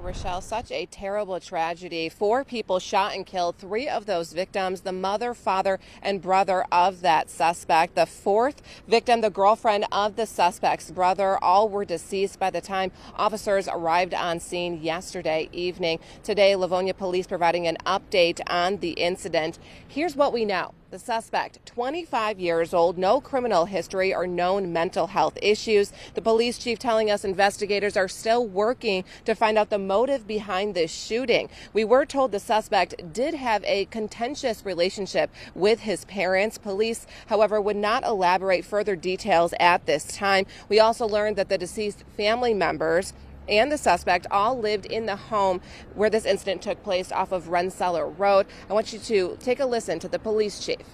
Rochelle, such a terrible tragedy. 4 people shot and killed. 3 of those victims, the mother, father, and brother of that suspect. The 4th victim, the girlfriend of the suspect's brother. All were deceased by the time officers arrived on scene yesterday evening. Today, Livonia police providing an update on the incident. Here's what we know. The suspect, 25 years old, no criminal history or known mental health issues. The police chief telling us investigators are still working to find out the motive behind this shooting. We were told the suspect did have a contentious relationship with his parents. Police, however, would not elaborate further details at this time. We also learned that the deceased family members and the suspect all lived in the home where this incident took place off of Rensselaer Road. I want you to take a listen to the police chief.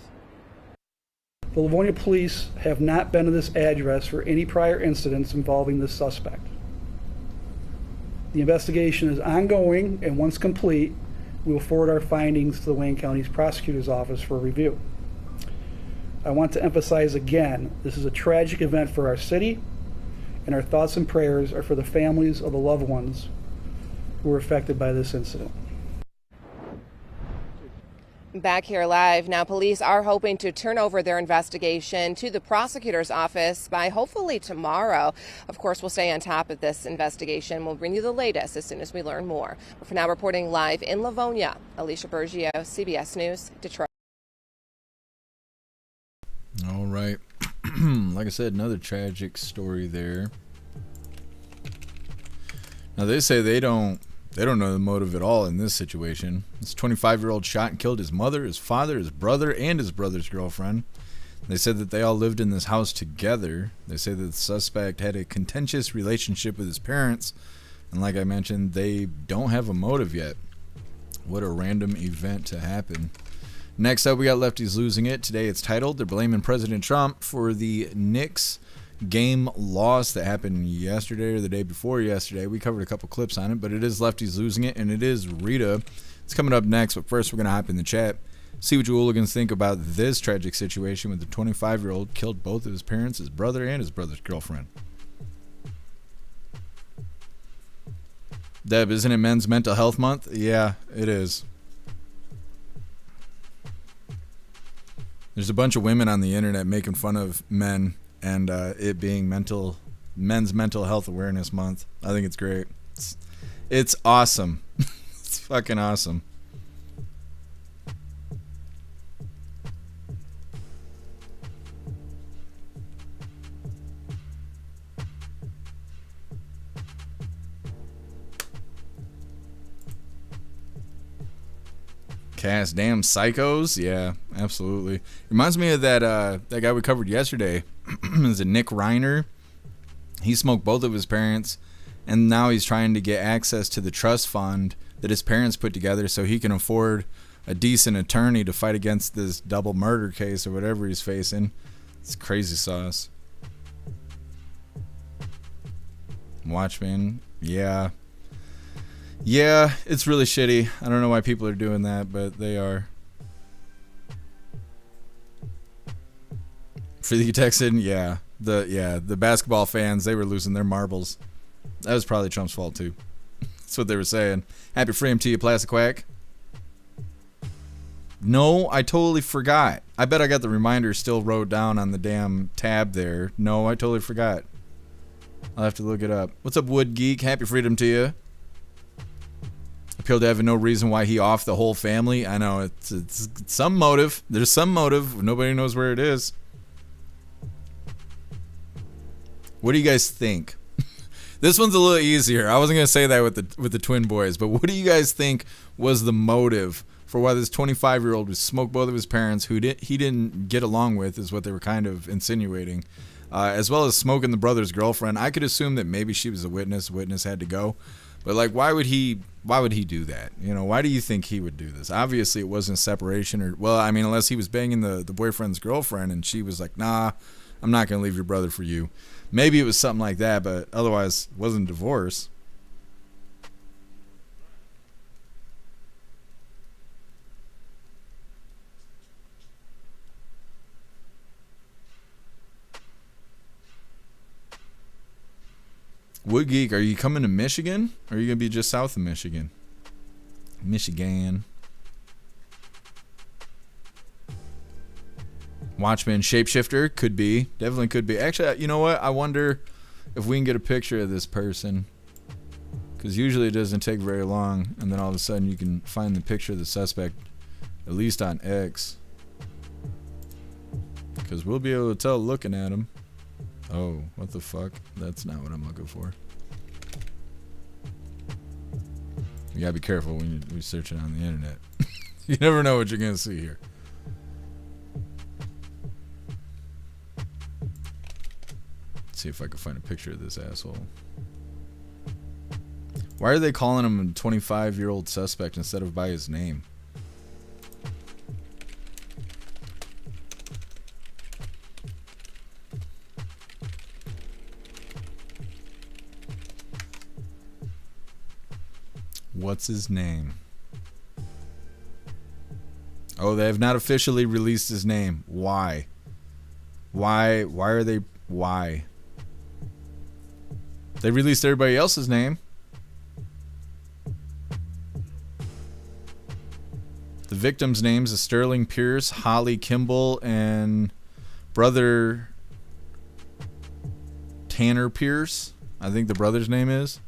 The Livonia police have not been to this address for any prior incidents involving this suspect. The investigation is ongoing, and once complete, we will forward our findings to the Wayne County's prosecutor's office for review. I want to emphasize again, this is a tragic event for our city, and our thoughts and prayers are for the families of the loved ones who were affected by this incident.
Back here live now, police are hoping to turn over their investigation to the prosecutor's office by hopefully tomorrow. Of course, we'll stay on top of this investigation. We'll bring you the latest as soon as we learn more. But for now, reporting live in Livonia, Alicia Bergio, CBS News, Detroit.
All right. Like I said, another tragic story there. Now they say they don't know the motive at all in this situation. This 25-year-old shot and killed his mother, his father, his brother, and his brother's girlfriend. They said that they all lived in this house together. They say that the suspect had a contentious relationship with his parents, and like I mentioned, they don't have a motive yet. What a random event to happen. Next up, we got Lefties Losing It. Today it's titled, they're blaming President Trump for the Knicks game loss that happened yesterday or the day before yesterday. We covered a couple clips on it, but it is Lefties Losing It, and it is Rita. It's coming up next, but first we're going to hop in the chat, see what you hooligans think about this tragic situation with the 25-year-old killed both of his parents, his brother, and his brother's girlfriend. Deb, isn't it Men's Mental Health Month? Yeah, it is. There's a bunch of women on the internet making fun of men and it being Men's Mental Health Awareness Month. I think it's great. It's awesome. It's fucking awesome. Cast damn psychos. Yeah, absolutely. Reminds me of that guy we covered yesterday. Is it Nick Reiner? He smoked both of his parents, and now he's trying to get access to the trust fund that his parents put together so he can afford a decent attorney to fight against this double murder case or whatever he's facing. It's crazy sauce. Watchmen. Yeah. Yeah, it's really shitty. I don't know why people are doing that, but they are. For the texted, yeah. The basketball fans, they were losing their marbles. That was probably Trump's fault too. That's what they were saying. Happy freedom to you, Plastic Quack. No, I totally forgot. I bet I got the reminder still wrote down on the damn tab there. No, I totally forgot. I'll have to look it up. What's up, Wood Geek? Happy freedom to you. Appeal to having no reason why he offed the whole family. I know, it's some motive. There's some motive. Nobody knows where it is. What do you guys think? This one's a little easier. I wasn't gonna say that with the twin boys, but what do you guys think was the motive for why this 25-year-old would smoke both of his parents, who he didn't get along with, is what they were kind of insinuating, as well as smoking the brother's girlfriend? I could assume that maybe she was a witness. Witness had to go, but like, why would he do that? You know, why do you think he would do this? Obviously, it wasn't separation, or, well, I mean, unless he was banging the boyfriend's girlfriend and she was like, nah, I'm not gonna leave your brother for you. Maybe it was something like that, but otherwise it wasn't divorce. Wood Geek, are you coming to Michigan? Or are you going to be just south of Michigan? Michigan. Watchman Shapeshifter, could be. Definitely could be. Actually, you know what? I wonder if we can get a picture of this person. Because usually it doesn't take very long. And then all of a sudden you can find the picture of the suspect. At least on X. Because we'll be able to tell looking at him. Oh, what the fuck? That's not what I'm looking for. You gotta be careful when you're searching on the internet. You never know what you're gonna see here. Let's see if I can find a picture of this asshole. Why are they calling him a 25-year-old suspect instead of by his name? What's his name? Oh, they have not officially released his name. Why? Why are they... Why? They released everybody else's name. The victims' names are Sterling Pierce, Holly Kimball, and brother Tanner Pierce. I think the brother's name is.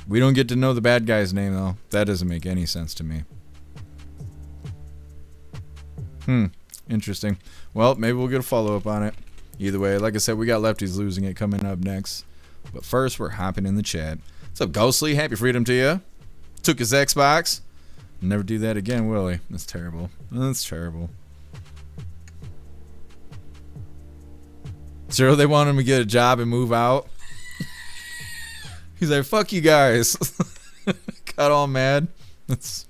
We don't get to know the bad guy's name, though. That doesn't make any sense to me. Interesting. Well, maybe we'll get a follow-up on it. Either way, like I said, we got Lefties Losing It coming up next. But first, we're hopping in the chat. What's up, Ghostly? Happy freedom to you. Took his Xbox. Never do that again, will he? That's terrible. That's terrible. Zero, they want him to get a job and move out. He's like, fuck you guys. Got all mad. It's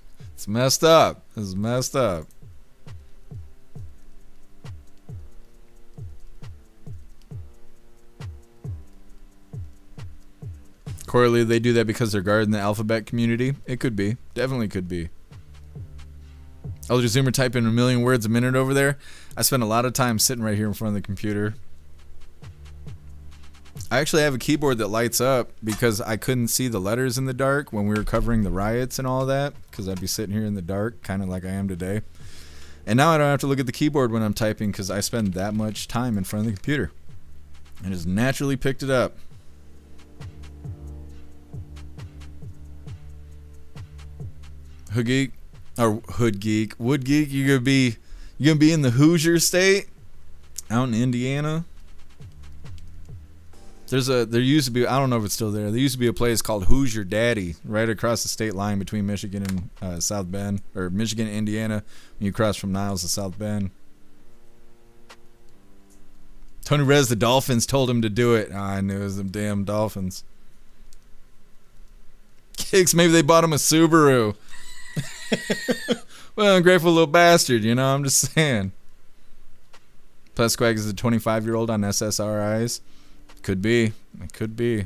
messed up. This is messed up. Corley, they do that because they're guarding the alphabet community. It could be. Definitely could be. Elder Zoomer typing 1 million words a minute over there. I spend a lot of time sitting right here in front of the computer. I actually have a keyboard that lights up because I couldn't see the letters in the dark when we were covering the riots and all that, because I'd be sitting here in the dark, kind of like I am today. And now I don't have to look at the keyboard when I'm typing because I spend that much time in front of the computer. And just naturally picked it up. Hood Geek, or Hood Geek, Wood Geek, you gonna be in the Hoosier state, out in Indiana. There used to be, I don't know if it's still there. There used to be a place called Hoosier Daddy right across the state line between Michigan and South Bend, or Michigan and Indiana when you cross from Niles to South Bend. Tony Rez, the Dolphins told him to do it. Oh, I knew it was them damn Dolphins. Kicks, maybe they bought him a Subaru. Well, ungrateful little bastard, you know, I'm just saying. Plus, Squag is a 25-year-old on SSRIs. Could be. It could be.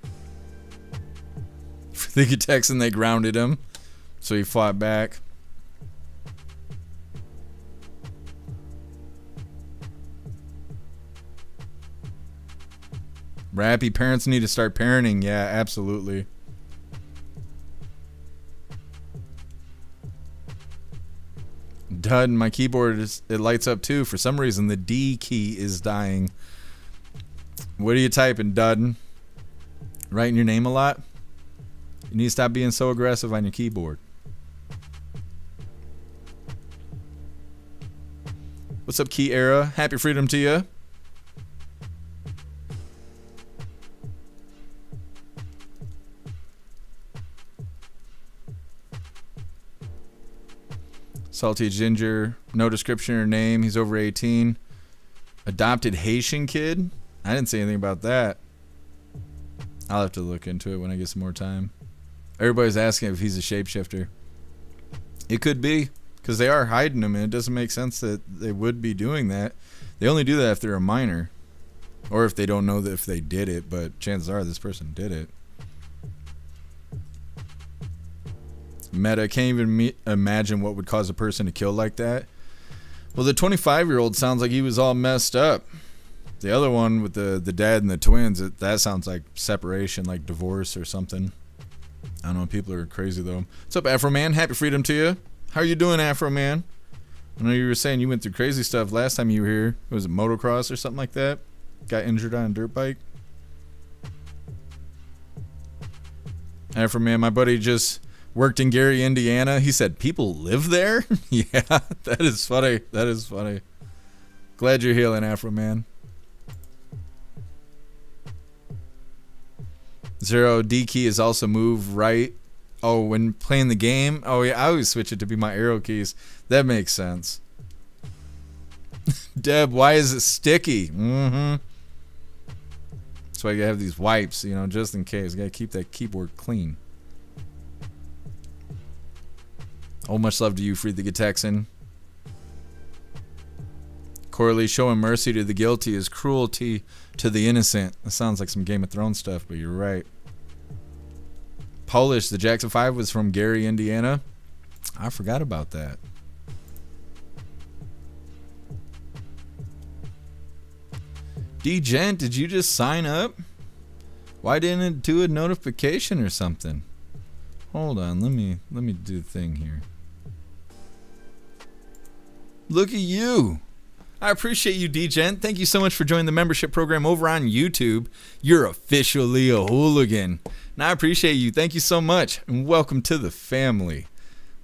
I think he texted and they grounded him, so he fought back. Rappy, parents need to start parenting. Yeah, absolutely. Dud, my keyboard it lights up too. For some reason, the D key is dying. What are you typing, Dud? Writing your name a lot? You need to stop being so aggressive on your keyboard. What's up, Key Era? Happy freedom to you. Salty Ginger, no description or name. He's over 18. Adopted Haitian kid? I didn't say anything about that. I'll have to look into it when I get some more time. Everybody's asking if he's a shapeshifter. It could be, because they are hiding him, and it doesn't make sense that they would be doing that. They only do that if they're a minor, or if they don't know that if they did it, but chances are this person did it. Meta, can't even imagine what would cause a person to kill like that. Well, the 25-year-old sounds like he was all messed up. The other one with the dad and the twins, that sounds like separation, like divorce or something. I don't know, people are crazy though. What's up, Afro Man? Happy freedom to you. How are you doing, Afro Man? I know you were saying you went through crazy stuff last time you were here. Was it motocross or something like that? Got injured on a dirt bike? Afro Man, my buddy just Worked in Gary, Indiana. He said, people live there? Yeah, that is funny. That is funny. Glad you're healing, Afro Man. Zero D key is also move right. Oh, when playing the game? Oh, yeah, I always switch it to be my arrow keys. That makes sense. Deb, why is it sticky? Mm-hmm. That's why you gotta have these wipes, you know, just in case. You gotta keep that keyboard clean. Oh, much love to you, Free the Good Texan. Corley, showing mercy to the guilty is cruelty to the innocent. That sounds like some Game of Thrones stuff, but you're right. Polish, the Jackson 5 was from Gary, Indiana. I forgot about that. D-Gent, did you just sign up? Why didn't it do a notification or something? Hold on, let me do the thing here. Look at you. I appreciate you, D-Gent. Thank you so much for joining the membership program over on YouTube. You're officially a hooligan. And I appreciate you. Thank you so much. And welcome to the family.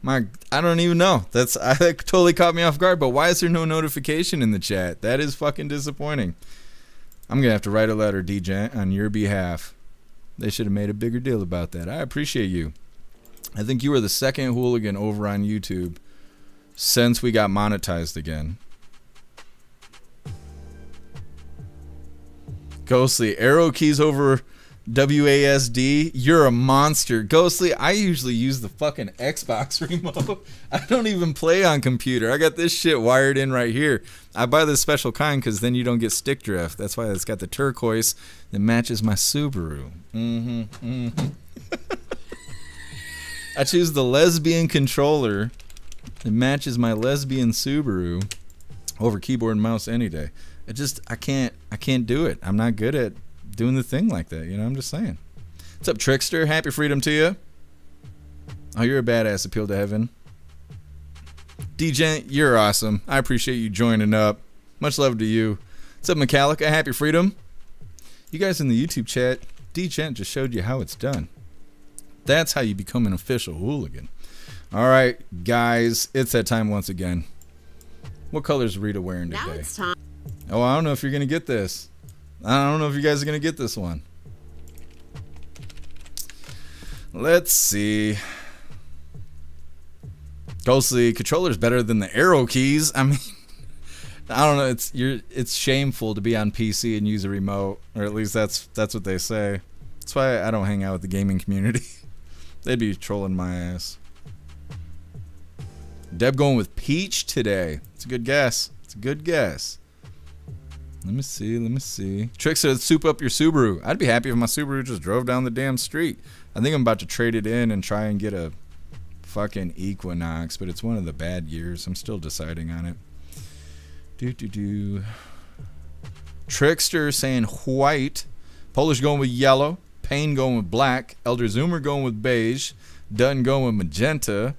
I don't even know. That totally caught me off guard. But why is there no notification in the chat? That is fucking disappointing. I'm going to have to write a letter, D-Gent, on your behalf. They should have made a bigger deal about that. I appreciate you. I think you were the second hooligan over on YouTube since we got monetized again. Ghostly, arrow keys over WASD. You're a monster. Ghostly, I usually use the fucking Xbox remote. I don't even play on computer. I got this shit wired in right here. I buy this special kind because then you don't get stick drift. That's why it's got the turquoise that matches my Subaru. I choose the lesbian controller that matches my lesbian Subaru over keyboard and mouse any day. I can't do it. I'm not good at doing the thing like that, you know. I'm just saying. What's up, Trickster? Happy freedom to you. Oh, you're a badass. Appeal to heaven. DJ, you're awesome. I appreciate you joining up. Much love to you. What's up, Metallica? Happy freedom. You guys in the YouTube chat, DJ just showed you how it's done. That's how you become an official hooligan. All right, guys, it's that time once again. What color is Rita wearing today?
Now it's time.
Oh, I don't know if you're going to get this. I don't know if you guys are going to get this one. Let's see. Ghostly, controller's better than the arrow keys. I mean, I don't know. It's shameful to be on PC and use a remote, or at least that's what they say. That's why I don't hang out with the gaming community. They'd be trolling my ass. Deb going with peach today. It's a good guess. It's a good guess. Let me see. Trick says, soup up your Subaru. I'd be happy if my Subaru just drove down the damn street. I think I'm about to trade it in and try and get a fucking Equinox, but it's one of the bad years. I'm still deciding on it. Trickster saying white. Polish going with yellow. Payne going with black. Elder Zoomer going with beige. Dutton going with magenta.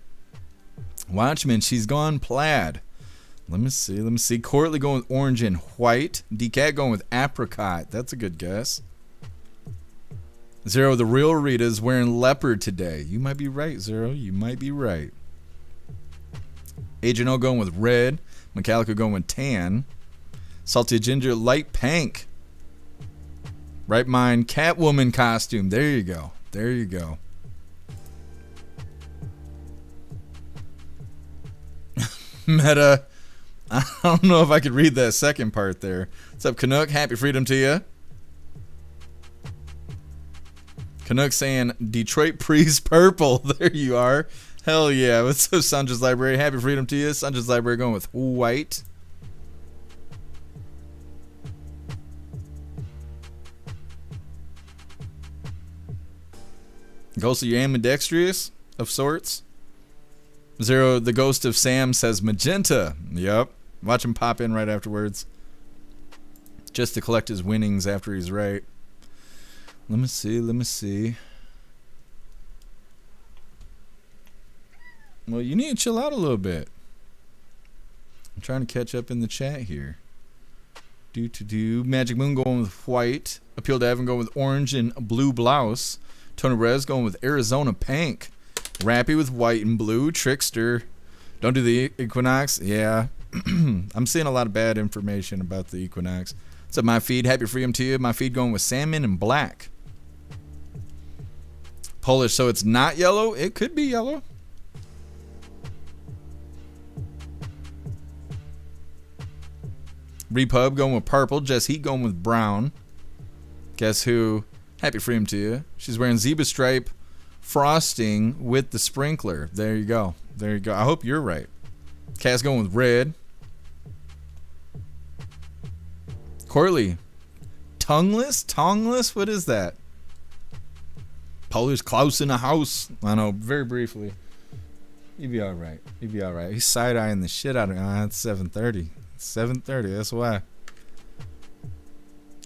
Watchman, she's gone plaid. Let me see. Courtly going with orange and white. DCat going with apricot. That's a good guess. Zero, the real Rita's wearing leopard today. You might be right, Zero. You might be right. Agent O going with red. Metallica going with tan. Salty Ginger, light pink. Right mind, Catwoman costume. There you go. Meta. I don't know if I could read that second part there. What's up, Canuck? Happy freedom to you. Canuck saying Detroit Priest purple. There you are. Hell yeah. What's up, Sandra's Library? Happy freedom to you. Sandra's Library going with white. Ghost of you ambidextrous of sorts. Zero, the ghost of Sam says magenta. Yep. Watch him pop in right afterwards. Just to collect his winnings after he's right. Let me see. Well, you need to chill out a little bit. I'm trying to catch up in the chat here. Magic Moon going with white. Appeal to Evan going with orange and blue blouse. Tony Rez going with Arizona pink. Rappy with white and blue. Trickster. Don't do the equinox. Yeah. I'm seeing a lot of bad information about the equinox. What's up, my feed? Happy freedom to you. My feed going with salmon and black. Polish, so it's not yellow? It could be yellow. Repub going with purple. Jess Heat going with brown. Guess who? Happy freedom to you. She's wearing zebra stripe frosting with the sprinkler. There you go. There you go. I hope you're right. Cass going with red. Corley. Tongueless? Tongueless? What is that? Polish Klaus in the house. I know, very briefly. You'd be alright. You'd be alright. He's side-eyeing the shit out of me. It's 7:30. It's 7:30, that's why.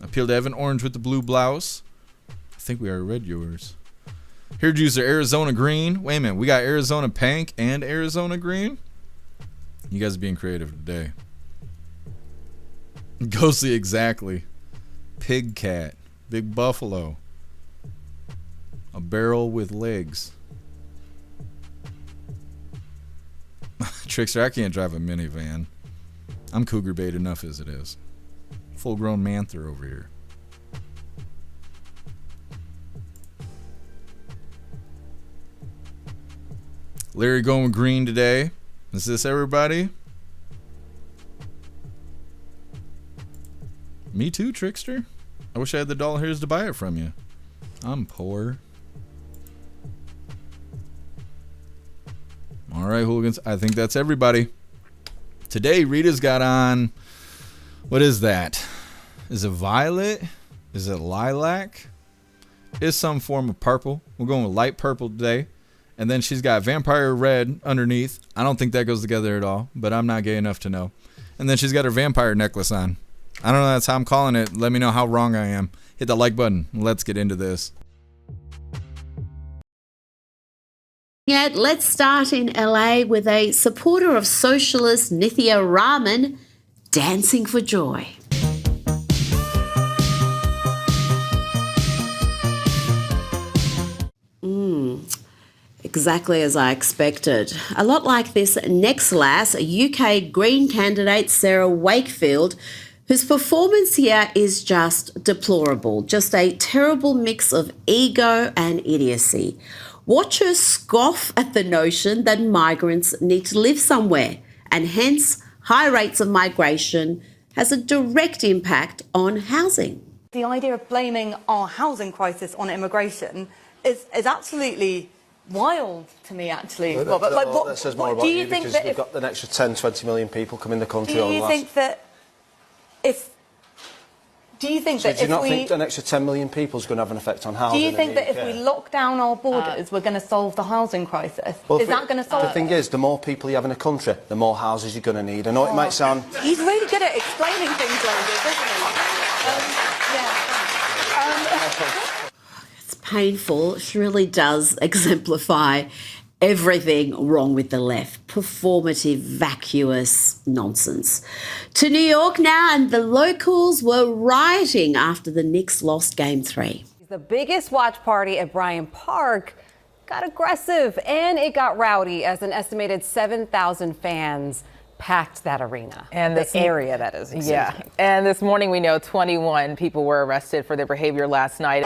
Appeal to Evan, orange with the blue blouse. I think we already read yours. Here, juicer, Arizona green. Wait a minute, we got Arizona pink and Arizona green? You guys are being creative today. Ghostly, exactly. Pig cat. Big buffalo. A barrel with legs. Trickster, I can't drive a minivan. I'm cougar bait enough as it is. Full grown manther over here. Larry going green today. Is this everybody? Me too, Trickster. I wish I had the $1 to buy it from you. I'm poor. All right, hooligans. I think that's everybody. Today, Rita's got on, what is that? Is it violet? Is it lilac? It's some form of purple. We're going with light purple today. And then she's got vampire red underneath. I don't think that goes together at all, but I'm not gay enough to know. And then she's got her vampire necklace on. I don't know, that's how I'm calling it. Let me know how wrong I am. Hit the like button. Let's get into this.
Yet, let's start in LA with a supporter of socialist Nithya Raman dancing for joy. Exactly as I expected. A lot like this next lass, UK Green candidate Sarah Wakefield, whose performance here is just deplorable. Just a terrible mix of ego and idiocy. Watch her scoff at the notion that migrants need to live somewhere, and hence high rates of migration has a direct impact on housing.
The idea of blaming our housing crisis on immigration is absolutely wild to me, actually.
Well, that says more about you because we've got an extra 10, 20 million people come in the country.
Do you think that if... Do you think that if we... Do you not think
an extra 10 million people is going to have an effect on housing?
Do you think that if we lock down our borders, we're going to solve the housing crisis?
Well,
is that going to solve it?
The thing is, the more people you have in a country, the more houses you're going to need. I know it might sound...
He's really good at explaining things like this, isn't he?
It's painful. She really does exemplify everything wrong with the left. Performative, vacuous nonsense. To New York now, and the locals were rioting after the Knicks lost Game 3.
The biggest watch party at Bryant Park got aggressive and it got rowdy as an estimated 7,000 fans packed that arena.
And
the area, that is.
Yeah. And this morning we know 21 people were arrested for their behavior last night.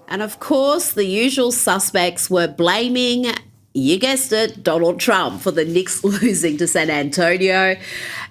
And of course, the usual suspects were blaming, you guessed it, Donald Trump for the Knicks losing to San Antonio.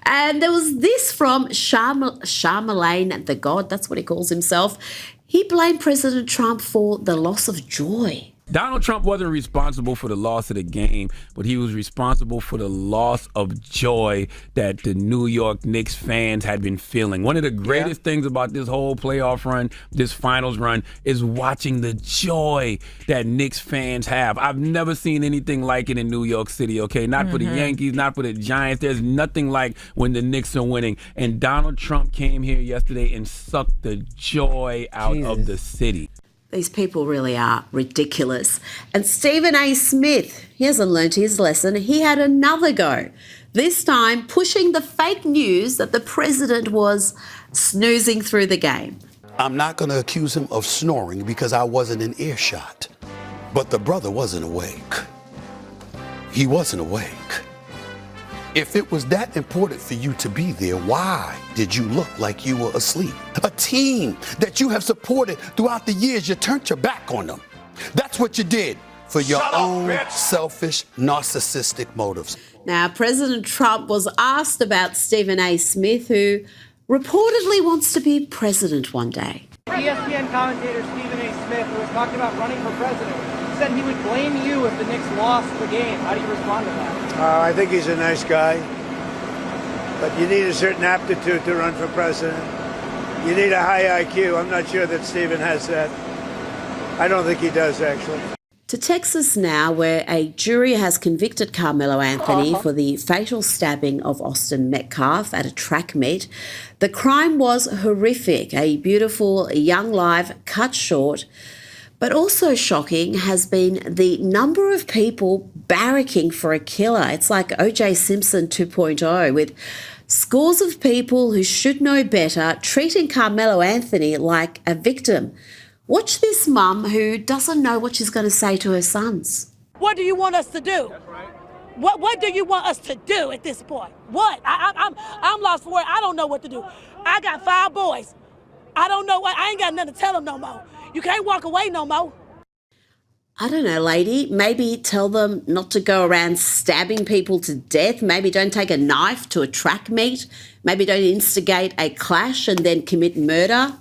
And there was this from Charlemagne the God, that's what he calls himself. He blamed President Trump for the loss of joy.
Donald Trump wasn't responsible for the loss of the game, but he was responsible for the loss of joy that the New York Knicks fans had been feeling. One of the greatest things about this whole playoff run, this finals run, is watching the joy that Knicks fans have. I've never seen anything like it in New York City, okay? Not for the Yankees, not for the Giants. There's nothing like when the Knicks are winning. And Donald Trump came here yesterday and sucked the joy out of the city.
These people really are ridiculous. And Stephen A. Smith, he hasn't learned his lesson. He had another go. this time pushing the fake news that the president was snoozing through the game.
I'm not going to accuse him of snoring because I wasn't in earshot. But the brother wasn't awake. He wasn't awake. If it was that important for you to be there, why did you look like you were asleep? A team that you have supported throughout the years, you turned your back on them. That's what you did for your own selfish, narcissistic motives.
Now, President Trump was asked about Stephen A. Smith, who reportedly wants to be president one day.
ESPN commentator Stephen A. Smith, who was talking about running for president, said he would blame you if the Knicks lost the game. How do you respond to that?
I think he's a nice guy, but you need a certain aptitude to run for president. You need a high IQ. I'm not sure that Stephen has that. I don't think he does, actually.
To Texas now, where a jury has convicted Carmelo Anthony for the fatal stabbing of Austin Metcalf at a track meet. The crime was horrific, a beautiful young life cut short. But also shocking has been the number of people barracking for a killer. It's like O.J. Simpson 2.0, with scores of people who should know better treating Carmelo Anthony like a victim. Watch this mum who doesn't know what she's going to say to her sons.
What do you want us to do? What do you want us to do at this point? What? I'm lost for words. I don't know what to do. I got 5 boys. I don't know what. I ain't got nothing to tell them no more. You can't walk away no more.
I don't know, lady. Maybe tell them not to go around stabbing people to death. Maybe don't take a knife to a track meet. Maybe don't instigate a clash and then commit murder.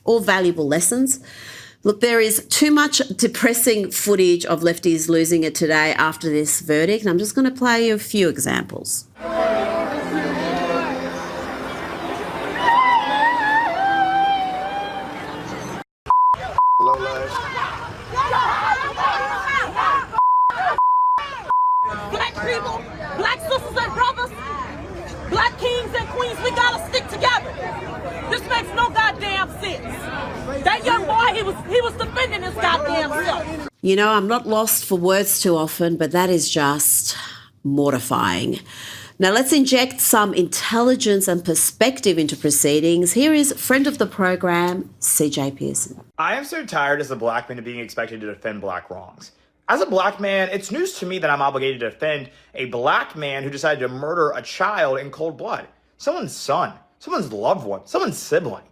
All valuable lessons. Look, there is too much depressing footage of lefties losing it today after this verdict, and I'm just going to play you a few examples.
Black people, black sisters and brothers, black kings and queens, we gotta stick together. This makes no goddamn sense. That young boy, he was defending his goddamn self.
You know, I'm not lost for words too often, but that is just mortifying. Now let's inject some intelligence and perspective into proceedings. Here is friend of the program, CJ Pearson.
I am so tired as a black man of being expected to defend black wrongs. As a black man, it's news to me that I'm obligated to defend a black man who decided to murder a child in cold blood. Someone's son, someone's loved one, someone's sibling.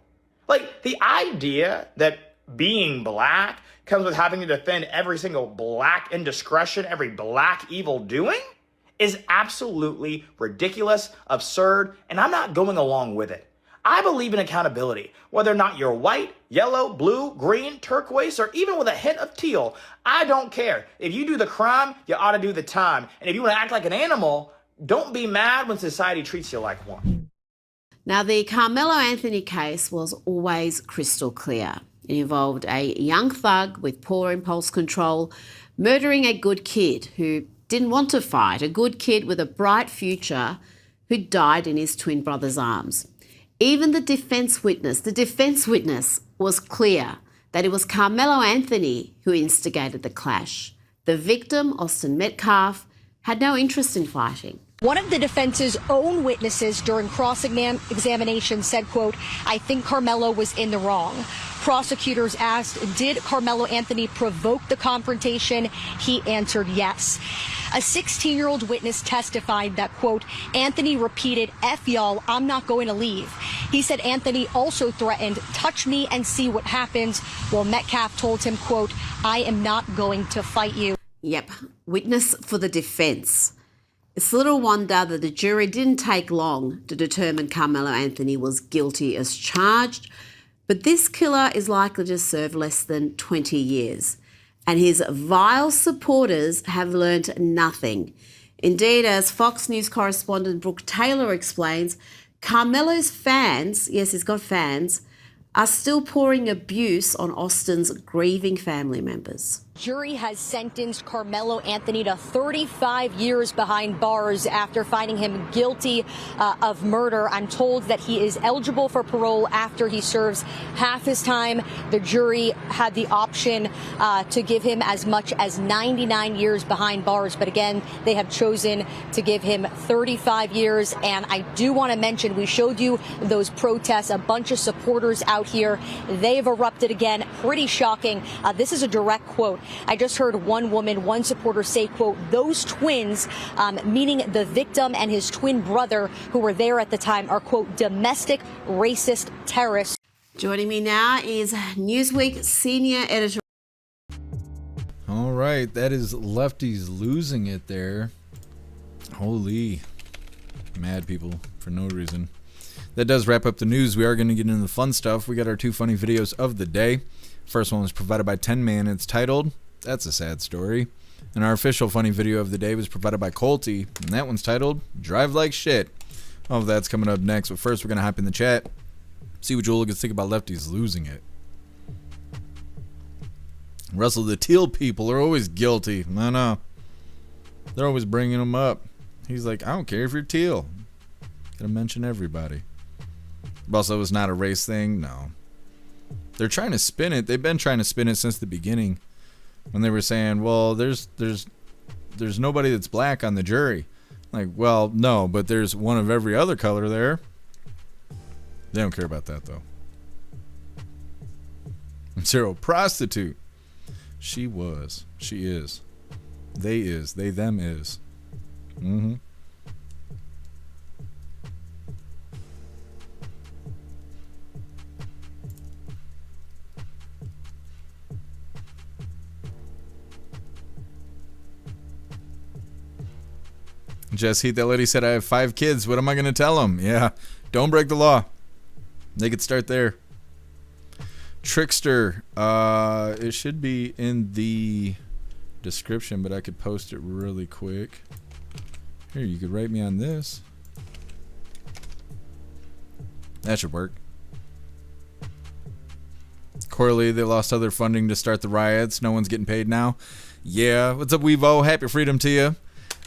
Like, the idea that being black comes with having to defend every single black indiscretion, every black evil doing, is absolutely ridiculous, absurd, and I'm not going along with it. I believe in accountability. Whether or not you're white, yellow, blue, green, turquoise, or even with a hint of teal, I don't care. If you do the crime, you ought to do the time. And if you want to act like an animal, don't be mad when society treats you like one.
Now, the Carmelo Anthony case was always crystal clear. It involved a young thug with poor impulse control murdering a good kid who didn't want to fight, a good kid with a bright future who died in his twin brother's arms. Even the defense witness was clear that it was Carmelo Anthony who instigated the clash. The victim, Austin Metcalf, had no interest in fighting.
One of the defense's own witnesses during cross-examination said, quote, "I think Carmelo was in the wrong." Prosecutors asked, did Carmelo Anthony provoke the confrontation? He answered yes. A 16-year-old witness testified that, quote, Anthony repeated, "F y'all, I'm not going to leave." He said Anthony also threatened, "Touch me and see what happens," while Metcalf told him, quote, "I am not going to fight you."
Yep, witness for the defense. It's little wonder that the jury didn't take long to determine Carmelo Anthony was guilty as charged, but this killer is likely to serve less than 20 years. And his vile supporters have learned nothing. Indeed, as Fox News correspondent Brooke Taylor explains, Carmelo's fans, yes, he's got fans, are still pouring abuse on Austin's grieving family members.
Jury has sentenced Carmelo Anthony to 35 years behind bars after finding him guilty of murder. I'm told that he is eligible for parole after he serves half his time. The jury had the option to give him as much as 99 years behind bars. But again, they have chosen to give him 35 years. And I do want to mention, we showed you those protests, a bunch of supporters out here. They've erupted again. Pretty shocking. This is a direct quote. I just heard one supporter say, quote, those twins, meaning the victim and his twin brother who were there at the time, are, quote, domestic racist terrorists.
Joining me now is Newsweek senior editor.
All right, that is lefties losing it there. Holy, mad people for no reason. That does wrap up the news. We are going to get into the fun stuff. We got our 2 funny videos of the day. First one was provided by 10 Man. It's titled, That's a Sad Story. And our official funny video of the day was provided by Colty. And that one's titled, Drive Like Shit. All of that's coming up next. But first, we're going to hop in the chat. See what you hooligans think about lefties losing it. Russell, the teal people are always guilty. I know. They're always bringing them up. He's like, I don't care if you're teal. Gotta mention everybody. Also, it's not a race thing. No. They're trying to spin it. They've been trying to spin it since the beginning, when they were saying, well, there's nobody that's black on the jury. Like, well, no, but there's one of every other color there. They don't care about that, though. Zero, prostitute. She was. She is. They is. They, them is. Mm-hmm. Jess Heath, that lady said, I have 5 kids. What am I going to tell them? Yeah, don't break the law. They could start there. Trickster, it should be in the description, but I could post it really quick. Here, you could write me on this. That should work. Corley, they lost other funding to start the riots. No one's getting paid now. Yeah, what's up, Weevo? Happy freedom to you.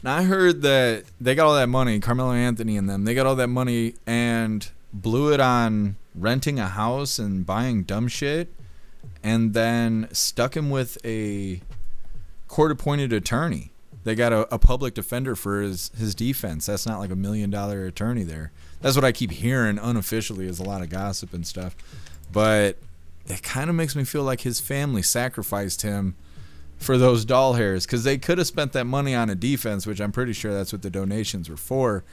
Now, I heard that they got all that money, Carmelo Anthony and them, they got all that money and blew it on renting a house and buying dumb shit, and then stuck him with a court-appointed attorney. They got a public defender for his defense. That's not like $1 million attorney there. That's what I keep hearing unofficially, is a lot of gossip and stuff. But it kind of makes me feel like his family sacrificed him for those doll hairs, because they could have spent that money on a defense, which I'm pretty sure that's what the donations were for,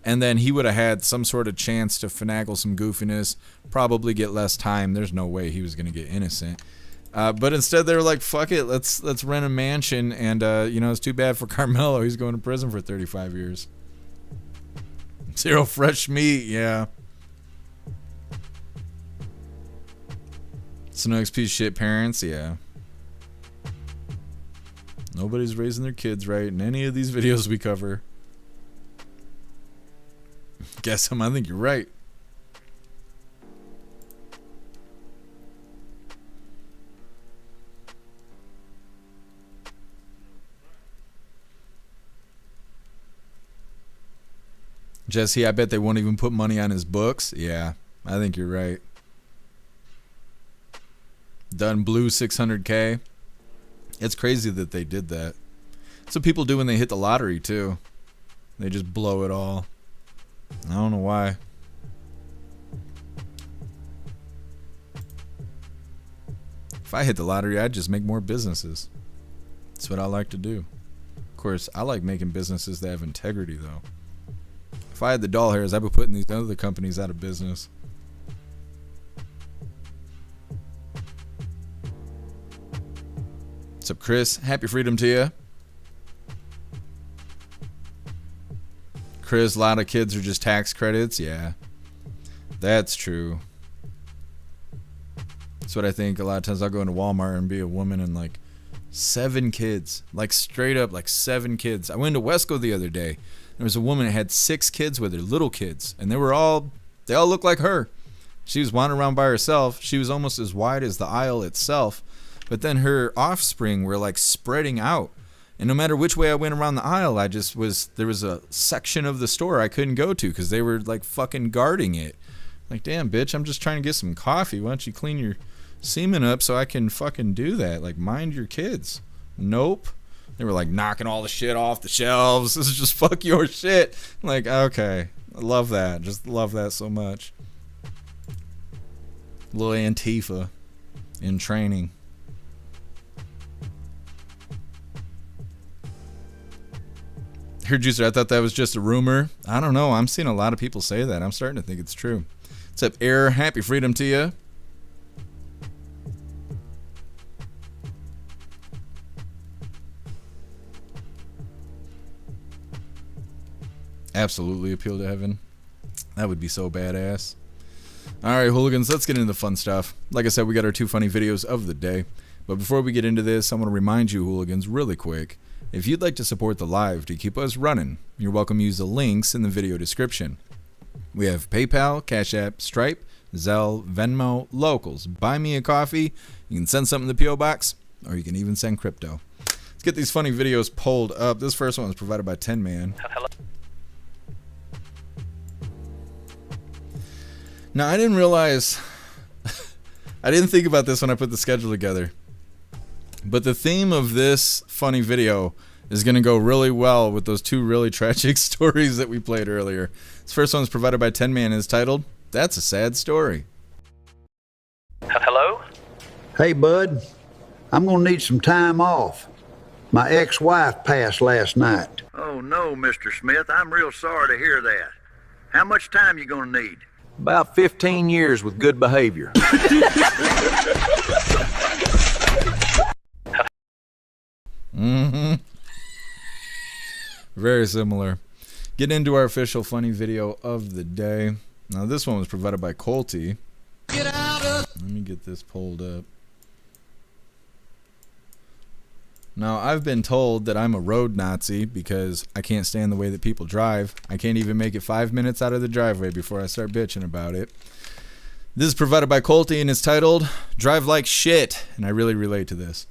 and then he would have had some sort of chance to finagle some goofiness, probably get less time. There's no way he was going to get innocent. But instead they were like, fuck it, let's rent a mansion, and it's too bad for Carmelo. He's going to prison for 35 years. Zero fresh meat, yeah. So no XP shit, parents, yeah. Nobody's raising their kids right in any of these videos we cover. Guess I think you're right. Jesse, I bet they won't even put money on his books. Yeah, I think you're right. Done blew 600K. It's crazy that they did that. That's what people do when they hit the lottery, too. They just blow it all. I don't know why. If I hit the lottery, I'd just make more businesses. That's what I like to do. Of course, I like making businesses that have integrity, though. If I had the doll hairs, I'd be putting these other companies out of business. What's up, Chris? Happy freedom to you. Chris, a lot of kids are just tax credits. Yeah, that's true. That's what I think. A lot of times I'll go into Walmart and be a woman and like 7 kids. Like straight up, like 7 kids. I went to Wesco the other day. There was a woman that had 6 kids with her, little kids. And they all looked like her. She was wandering around by herself. She was almost as wide as the aisle itself. but then her offspring were like spreading out. And no matter which way I went around the aisle, there was a section of the store I couldn't go to because they were like fucking guarding it. Like, damn, bitch, I'm just trying to get some coffee. Why don't you clean your semen up so I can fucking do that? Like, mind your kids. Nope. They were like knocking all the shit off the shelves. This is just fuck your shit. I'm like, okay. I love that. Just love that so much. Little Antifa in training. Here, Juicer, I thought that was just a rumor. I don't know. I'm seeing a lot of people say that. I'm starting to think it's true. What's up, Air? Happy freedom to you. Absolutely appeal to heaven. That would be so badass. Alright, hooligans, let's get into the fun stuff. Like I said, we got our 2 funny videos of the day. But before we get into this, I want to remind you, hooligans, really quick, if you'd like to support the live to keep us running, you're welcome to use the links in the video description. We have PayPal, Cash App, Stripe, Zelle, Venmo, Locals. Buy me a coffee. You can send something to the P.O. Box, or you can even send crypto. Let's get these funny videos pulled up. This first one was provided by 10 Man.
Hello.
Now, I didn't realize, I didn't think about this when I put the schedule together, but the theme of this funny video is going to go really well with those 2 really tragic stories that we played earlier. This first one is provided by 10 Man and is titled, That's a Sad Story.
Hello?
Hey, bud. I'm going to need some time off. My ex-wife passed last night.
Oh, no, Mr. Smith. I'm real sorry to hear that. How much time you going to need?
About 15 years with good behavior.
Mm-hmm. Very similar. Get into our official funny video of the day. Now, this one was provided by Colty. Let me get this pulled up. Now, I've been told that I'm a road Nazi because I can't stand the way that people drive. I can't even make it 5 minutes out of the driveway before I start bitching about it. This is provided by Colty and it's titled, Drive Like Shit. And I really relate to this.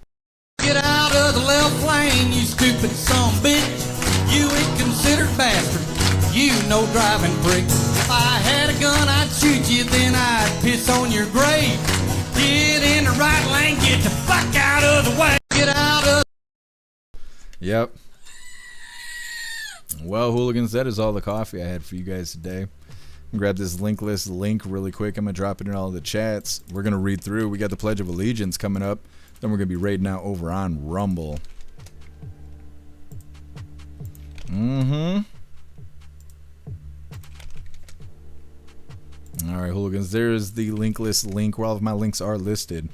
Get out of the left lane, you stupid son of a bitch. You ain't considered bastard. You no driving prick. If I had a gun, I'd shoot you, then I'd piss on your grave. Get in the right lane, get the fuck out of the way. Get out of.
Yep. Well, hooligans, that is all the coffee I had for you guys today. Grab this linkless link really quick. I'm going to drop it in all the chats. We're going to read through. We got the Pledge of Allegiance coming up. Then we're going to be raiding out over on Rumble. Mm-hmm. All right, hooligans, there's the linkless link where all of my links are listed.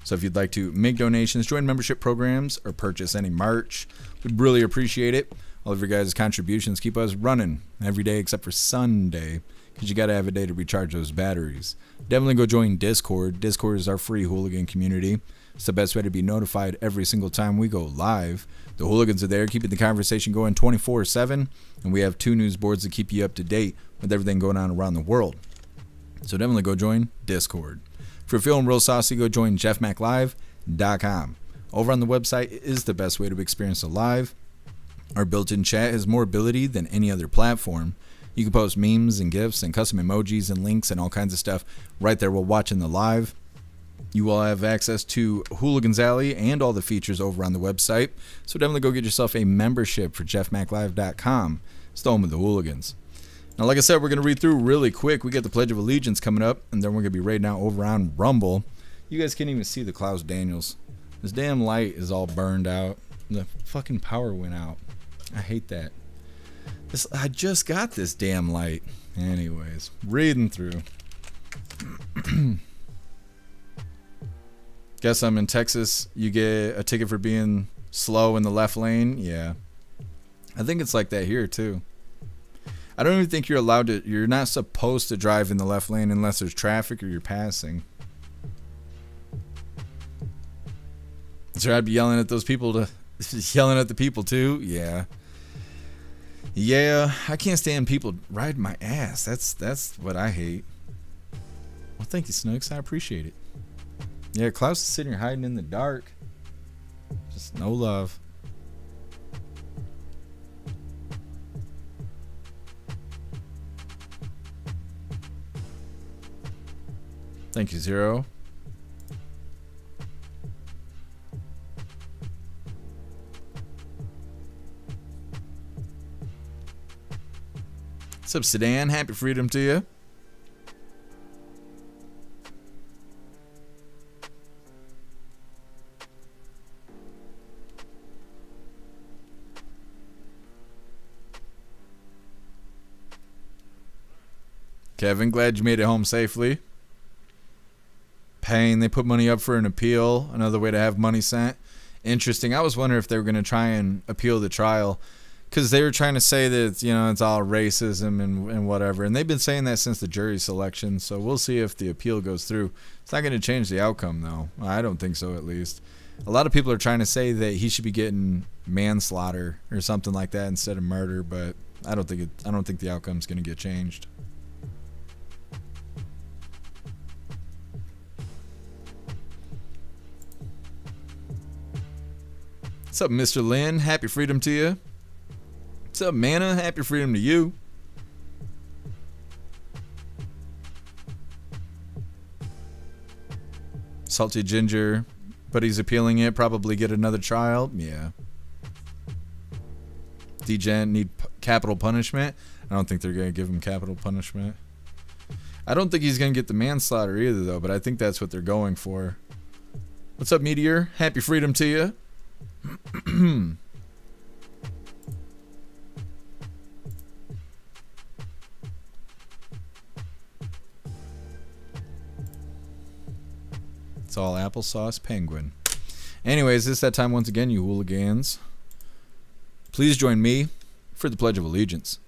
So if you'd like to make donations, join membership programs, or purchase any merch, we'd really appreciate it. All of your guys' contributions keep us running every day except for Sunday, because you got to have a day to recharge those batteries. Definitely go join Discord. Discord is our free hooligan community. It's the best way to be notified every single time we go live. The hooligans are there keeping the conversation going 24/7, and we have 2 news boards to keep you up to date with everything going on around the world. So definitely go join Discord. If you're feeling real saucy, go join jeffmaclive.com. Over on the website is the best way to experience the live. Our built-in chat has more ability than any other platform. You can post memes and GIFs and custom emojis and links and all kinds of stuff right there while watching the live. You will have access to Hooligans Alley and all the features over on the website. So definitely go get yourself a membership for jeffmaclive.com. It's the home of the hooligans. Now, like I said, we're going to read through really quick. We got the Pledge of Allegiance coming up, and then we're going to be raiding out over on Rumble. You guys can't even see the Klaus Daniels. This damn light is all burned out. The fucking power went out. I hate that. I just got this damn light. Anyways, reading through. Guess I'm in Texas. You get a ticket for being slow in the left lane. Yeah. I think it's like that here, too. I don't even think you're allowed to, you're not supposed to drive in the left lane unless there's traffic or you're passing. So I'd be yelling at those people yelling at the people too? Yeah. Yeah, I can't stand people riding my ass. That's what I hate. Well, thank you, Snooks. I appreciate it. Yeah, Klaus is sitting here hiding in the dark. Just no love. Thank you, Zero. What's up, Sedan? Happy freedom to you. Kevin, glad you made it home safely. Paying, they put money up for an appeal. Another way to have money sent. Interesting. I was wondering if they were going to try and appeal the trial, because they were trying to say that, you know, it's all racism and whatever. And they've been saying that since the jury selection. So we'll see if the appeal goes through. It's not going to change the outcome, though. I don't think so, at least. A lot of people are trying to say that he should be getting manslaughter or something like that instead of murder, but I don't think the outcome's going to get changed. What's up, Mr. Lynn? Happy freedom to you. What's up, Mana? Happy freedom to you. Salty Ginger, but he's appealing it. Probably get another trial. Yeah. D-Gen need capital punishment. I don't think they're going to give him capital punishment. I don't think he's going to get the manslaughter either, though, but I think that's what they're going for. What's up, Meteor? Happy freedom to you. It's all applesauce penguin. Anyways, it's that time once again, you hooligans. Please join me for the Pledge of Allegiance.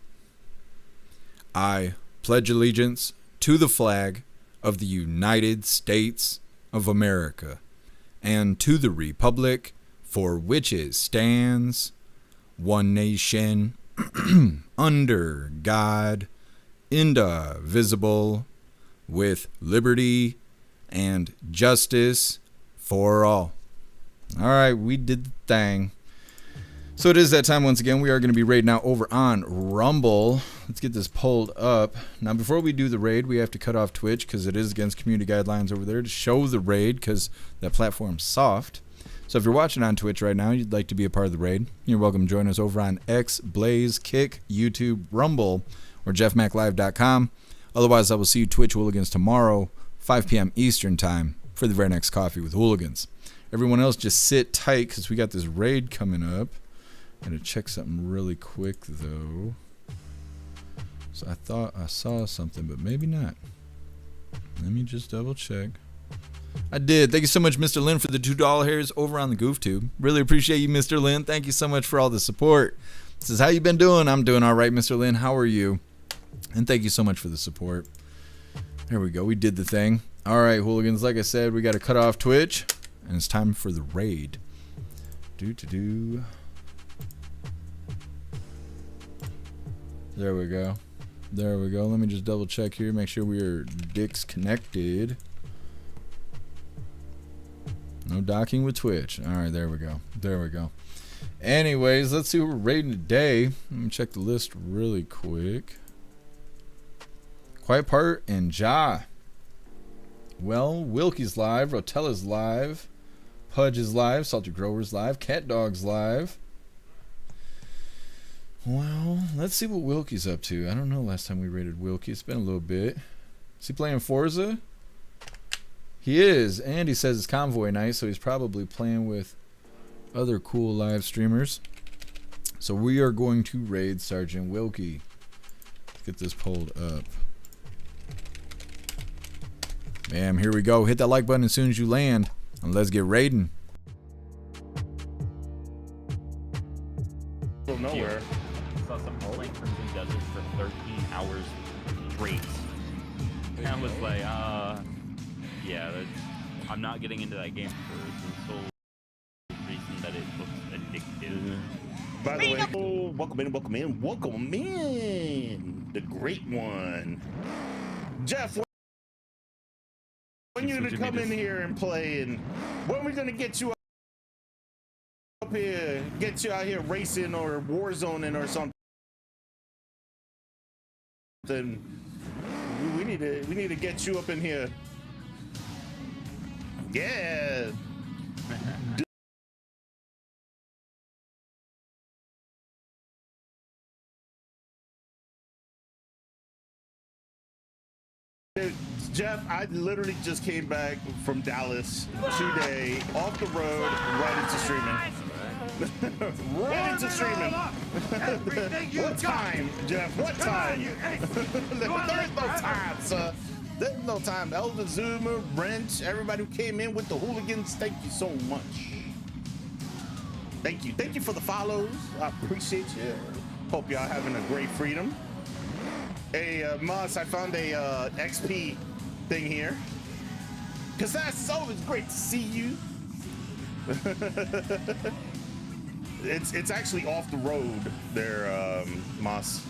I pledge allegiance to the flag of the United States of America and to the republic for which it stands, one nation, under God, indivisible, with liberty and justice for all. All right, we did the thing. So it is that time once again. We are going to be raiding out over on Rumble. Let's get this pulled up. Now, before we do the raid, we have to cut off Twitch because it is against community guidelines over there to show the raid because that platform's soft. So if you're watching on Twitch right now, you'd like to be a part of the raid, you're welcome to join us over on X, Blaze, Kick, YouTube, Rumble, or jeffmaclive.com. Otherwise, I will see you Twitch Hooligans tomorrow, 5 p.m. Eastern Time, for the very next Coffee with Hooligans. Everyone else, just sit tight because we got this raid coming up. I'm going to check something really quick, though. So I thought I saw something, but maybe not. Let me just double check. I did. Thank you so much, Mr. Lynn, for the $2 hairs over on the GoofTube. Really appreciate you, Mr. Lynn. Thank you so much for all the support. This is how you been doing. I'm doing all right, Mr. Lynn. How are you? And thank you so much for the support. There we go. We did the thing. All right, hooligans. Like I said, we got to cut off Twitch, and it's time for the raid. There we go. There we go. Let me just double check here. Make sure we are dicks connected. No docking with Twitch. All right, there we go. There we go. Anyways, let's see who we're raiding today. Let me check the list really quick. Quiet Part and Ja. Well, Wilkie's live. Rotella's live. Pudge is live. Salty Grower's live. Cat Dog's live. Well, let's see what Wilkie's up to. I don't know last time we raided Wilkie. It's been a little bit. Is he playing Forza? He is. And he says it's convoy night, so he's probably playing with other cool live streamers. So we are going to raid Sergeant Wilkie. Let's get this pulled up. Bam, here we go. Hit that like button as soon as you land. And let's get raiding.
Nowhere. Saw some playing Crimson Desert for 13 hours straight. And I was like, yeah, I'm not getting into that game for the sole reason that it looks addictive.
By the way, welcome in, the great one, Jeff. When you gonna come in here and play, and when are we gonna get you Up here, get you out here racing or war zoning or something. We need to get you up in here. Yeah. Dude, Jeff, I literally just came back from Dallas today, off the road, right into streaming. Right into streaming. What time, Jeff? What time? There is no time, sir. There's no time. Elder Zuma, Wrench, everybody who came in with the hooligans, thank you so much. Thank you. Thank you for the follows. I appreciate you. Hope y'all having a great freedom. Hey, Moss, I found a XP thing here. Cause that's always great to see you. It's actually off the road there, Moss.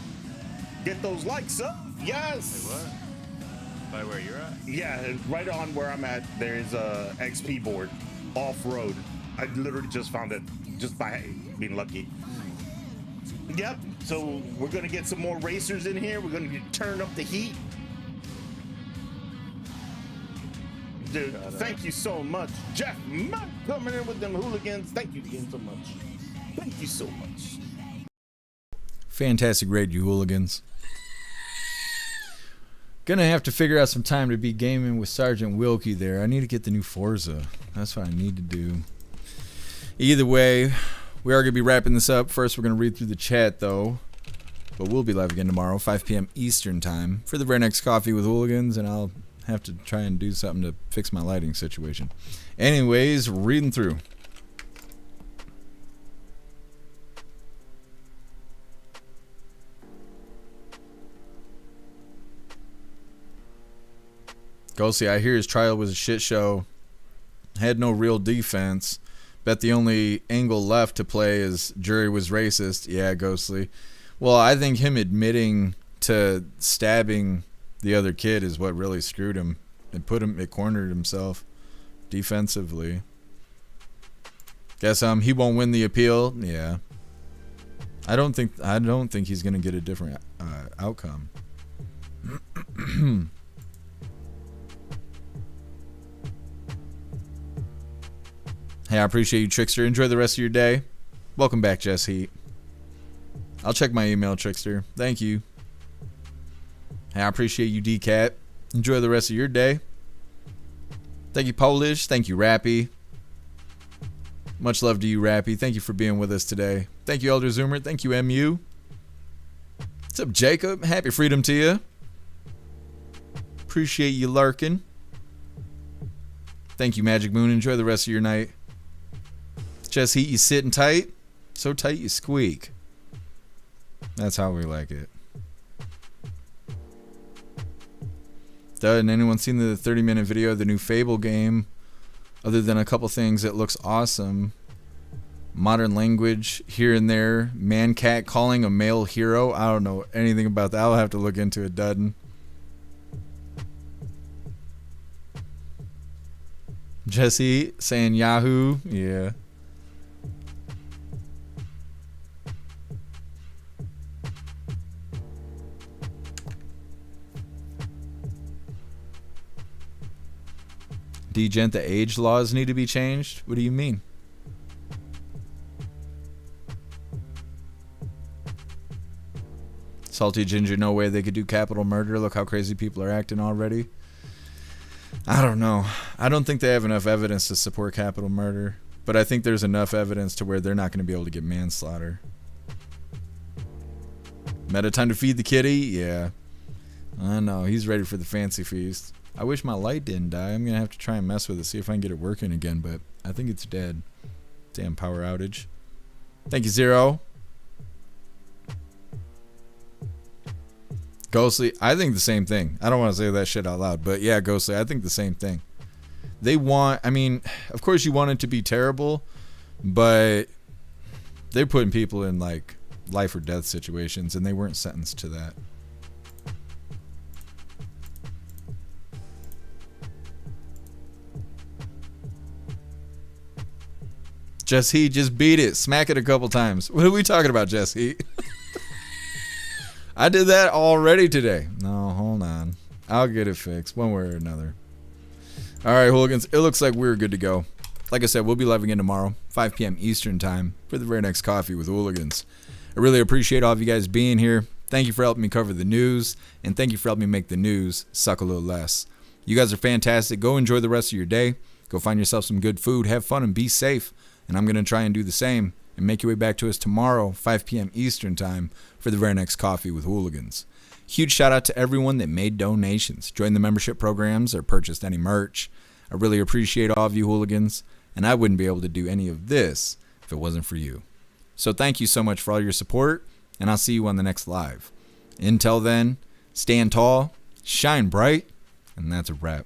Get those likes up. Yes.
Wait, what? By where you're at?
Yeah, right on where I'm at. There's a XP board off road. I literally just found it just by being lucky. Yep. So we're gonna get some more racers in here. We're gonna turn up the heat. Dude, thank you so much. Jeff Mack coming in with them hooligans. Thank you again so much. Thank you so much.
Fantastic raid, you hooligans. Gonna have to figure out some time to be gaming with Sergeant Wilkie there. I need to get the new Forza. That's what I need to do. Either way, we are gonna be wrapping this up. First, we're gonna read through the chat though. But we'll be live again tomorrow, 5 p.m. Eastern time for the very next Coffee with Hooligans, and I'll have to try and do something to fix my lighting situation. Anyways, reading through. Ghosty, I hear his trial was a shit show. Had no real defense. Bet the only angle left to play is jury was racist. Yeah, Ghostly. Well, I think him admitting to stabbing the other kid is what really screwed him. It cornered himself defensively. Guess he won't win the appeal. Yeah. I don't think he's gonna get a different outcome. Hey, I appreciate you, Trickster. Enjoy the rest of your day. Welcome back, Jess Heat. I'll check my email, Trickster. Thank you. Hey, I appreciate you, DCat. Enjoy the rest of your day. Thank you, Polish. Thank you, Rappy. Much love to you, Rappy. Thank you for being with us today. Thank you, Elder Zoomer. Thank you, MU. What's up, Jacob? Happy freedom to you. Appreciate you lurking. Thank you, Magic Moon. Enjoy the rest of your night. Just Heat, you sitting tight? So tight you squeak. That's how we like it. Done anyone seen the 30-minute video of the new Fable game? Other than a couple things, it looks awesome. Modern language here and there. Man-cat calling a male hero. I don't know anything about that. I'll have to look into it, Dudden. Jesse saying Yahoo. Yeah. D-Gent, the age laws need to be changed? What do you mean? Salty Ginger, no way they could do capital murder. Look how crazy people are acting already. I don't know. I don't think they have enough evidence to support capital murder. But I think there's enough evidence to where they're not going to be able to get manslaughter. Meta time to feed the kitty? Yeah. I know. He's ready for the fancy feast. I wish my light didn't die. I'm going to have to try and mess with it, see if I can get it working again, but I think it's dead. Damn power outage. Thank you, Zero. Ghostly, I think the same thing. I don't want to say that shit out loud, but yeah, Ghostly, I think the same thing. They want, I mean, of course you want it to be terrible, but they're putting people in like life or death situations, and they weren't sentenced to that. Just Heat, just beat it. Smack it a couple times. What are we talking about, Just Heat? I did that already today. No, hold on. I'll get it fixed one way or another. All right, Hooligans. It looks like we're good to go. Like I said, we'll be live again tomorrow, 5 p.m. Eastern time, for the very next Coffee with Hooligans. I really appreciate all of you guys being here. Thank you for helping me cover the news, and thank you for helping me make the news suck a little less. You guys are fantastic. Go enjoy the rest of your day. Go find yourself some good food. Have fun and be safe. And I'm going to try and do the same and make your way back to us tomorrow, 5 p.m. Eastern time, for the very next Coffee with Hooligans. Huge shout out to everyone that made donations, joined the membership programs, or purchased any merch. I really appreciate all of you Hooligans, and I wouldn't be able to do any of this if it wasn't for you. So thank you so much for all your support, and I'll see you on the next live. Until then, stand tall, shine bright, and that's a wrap.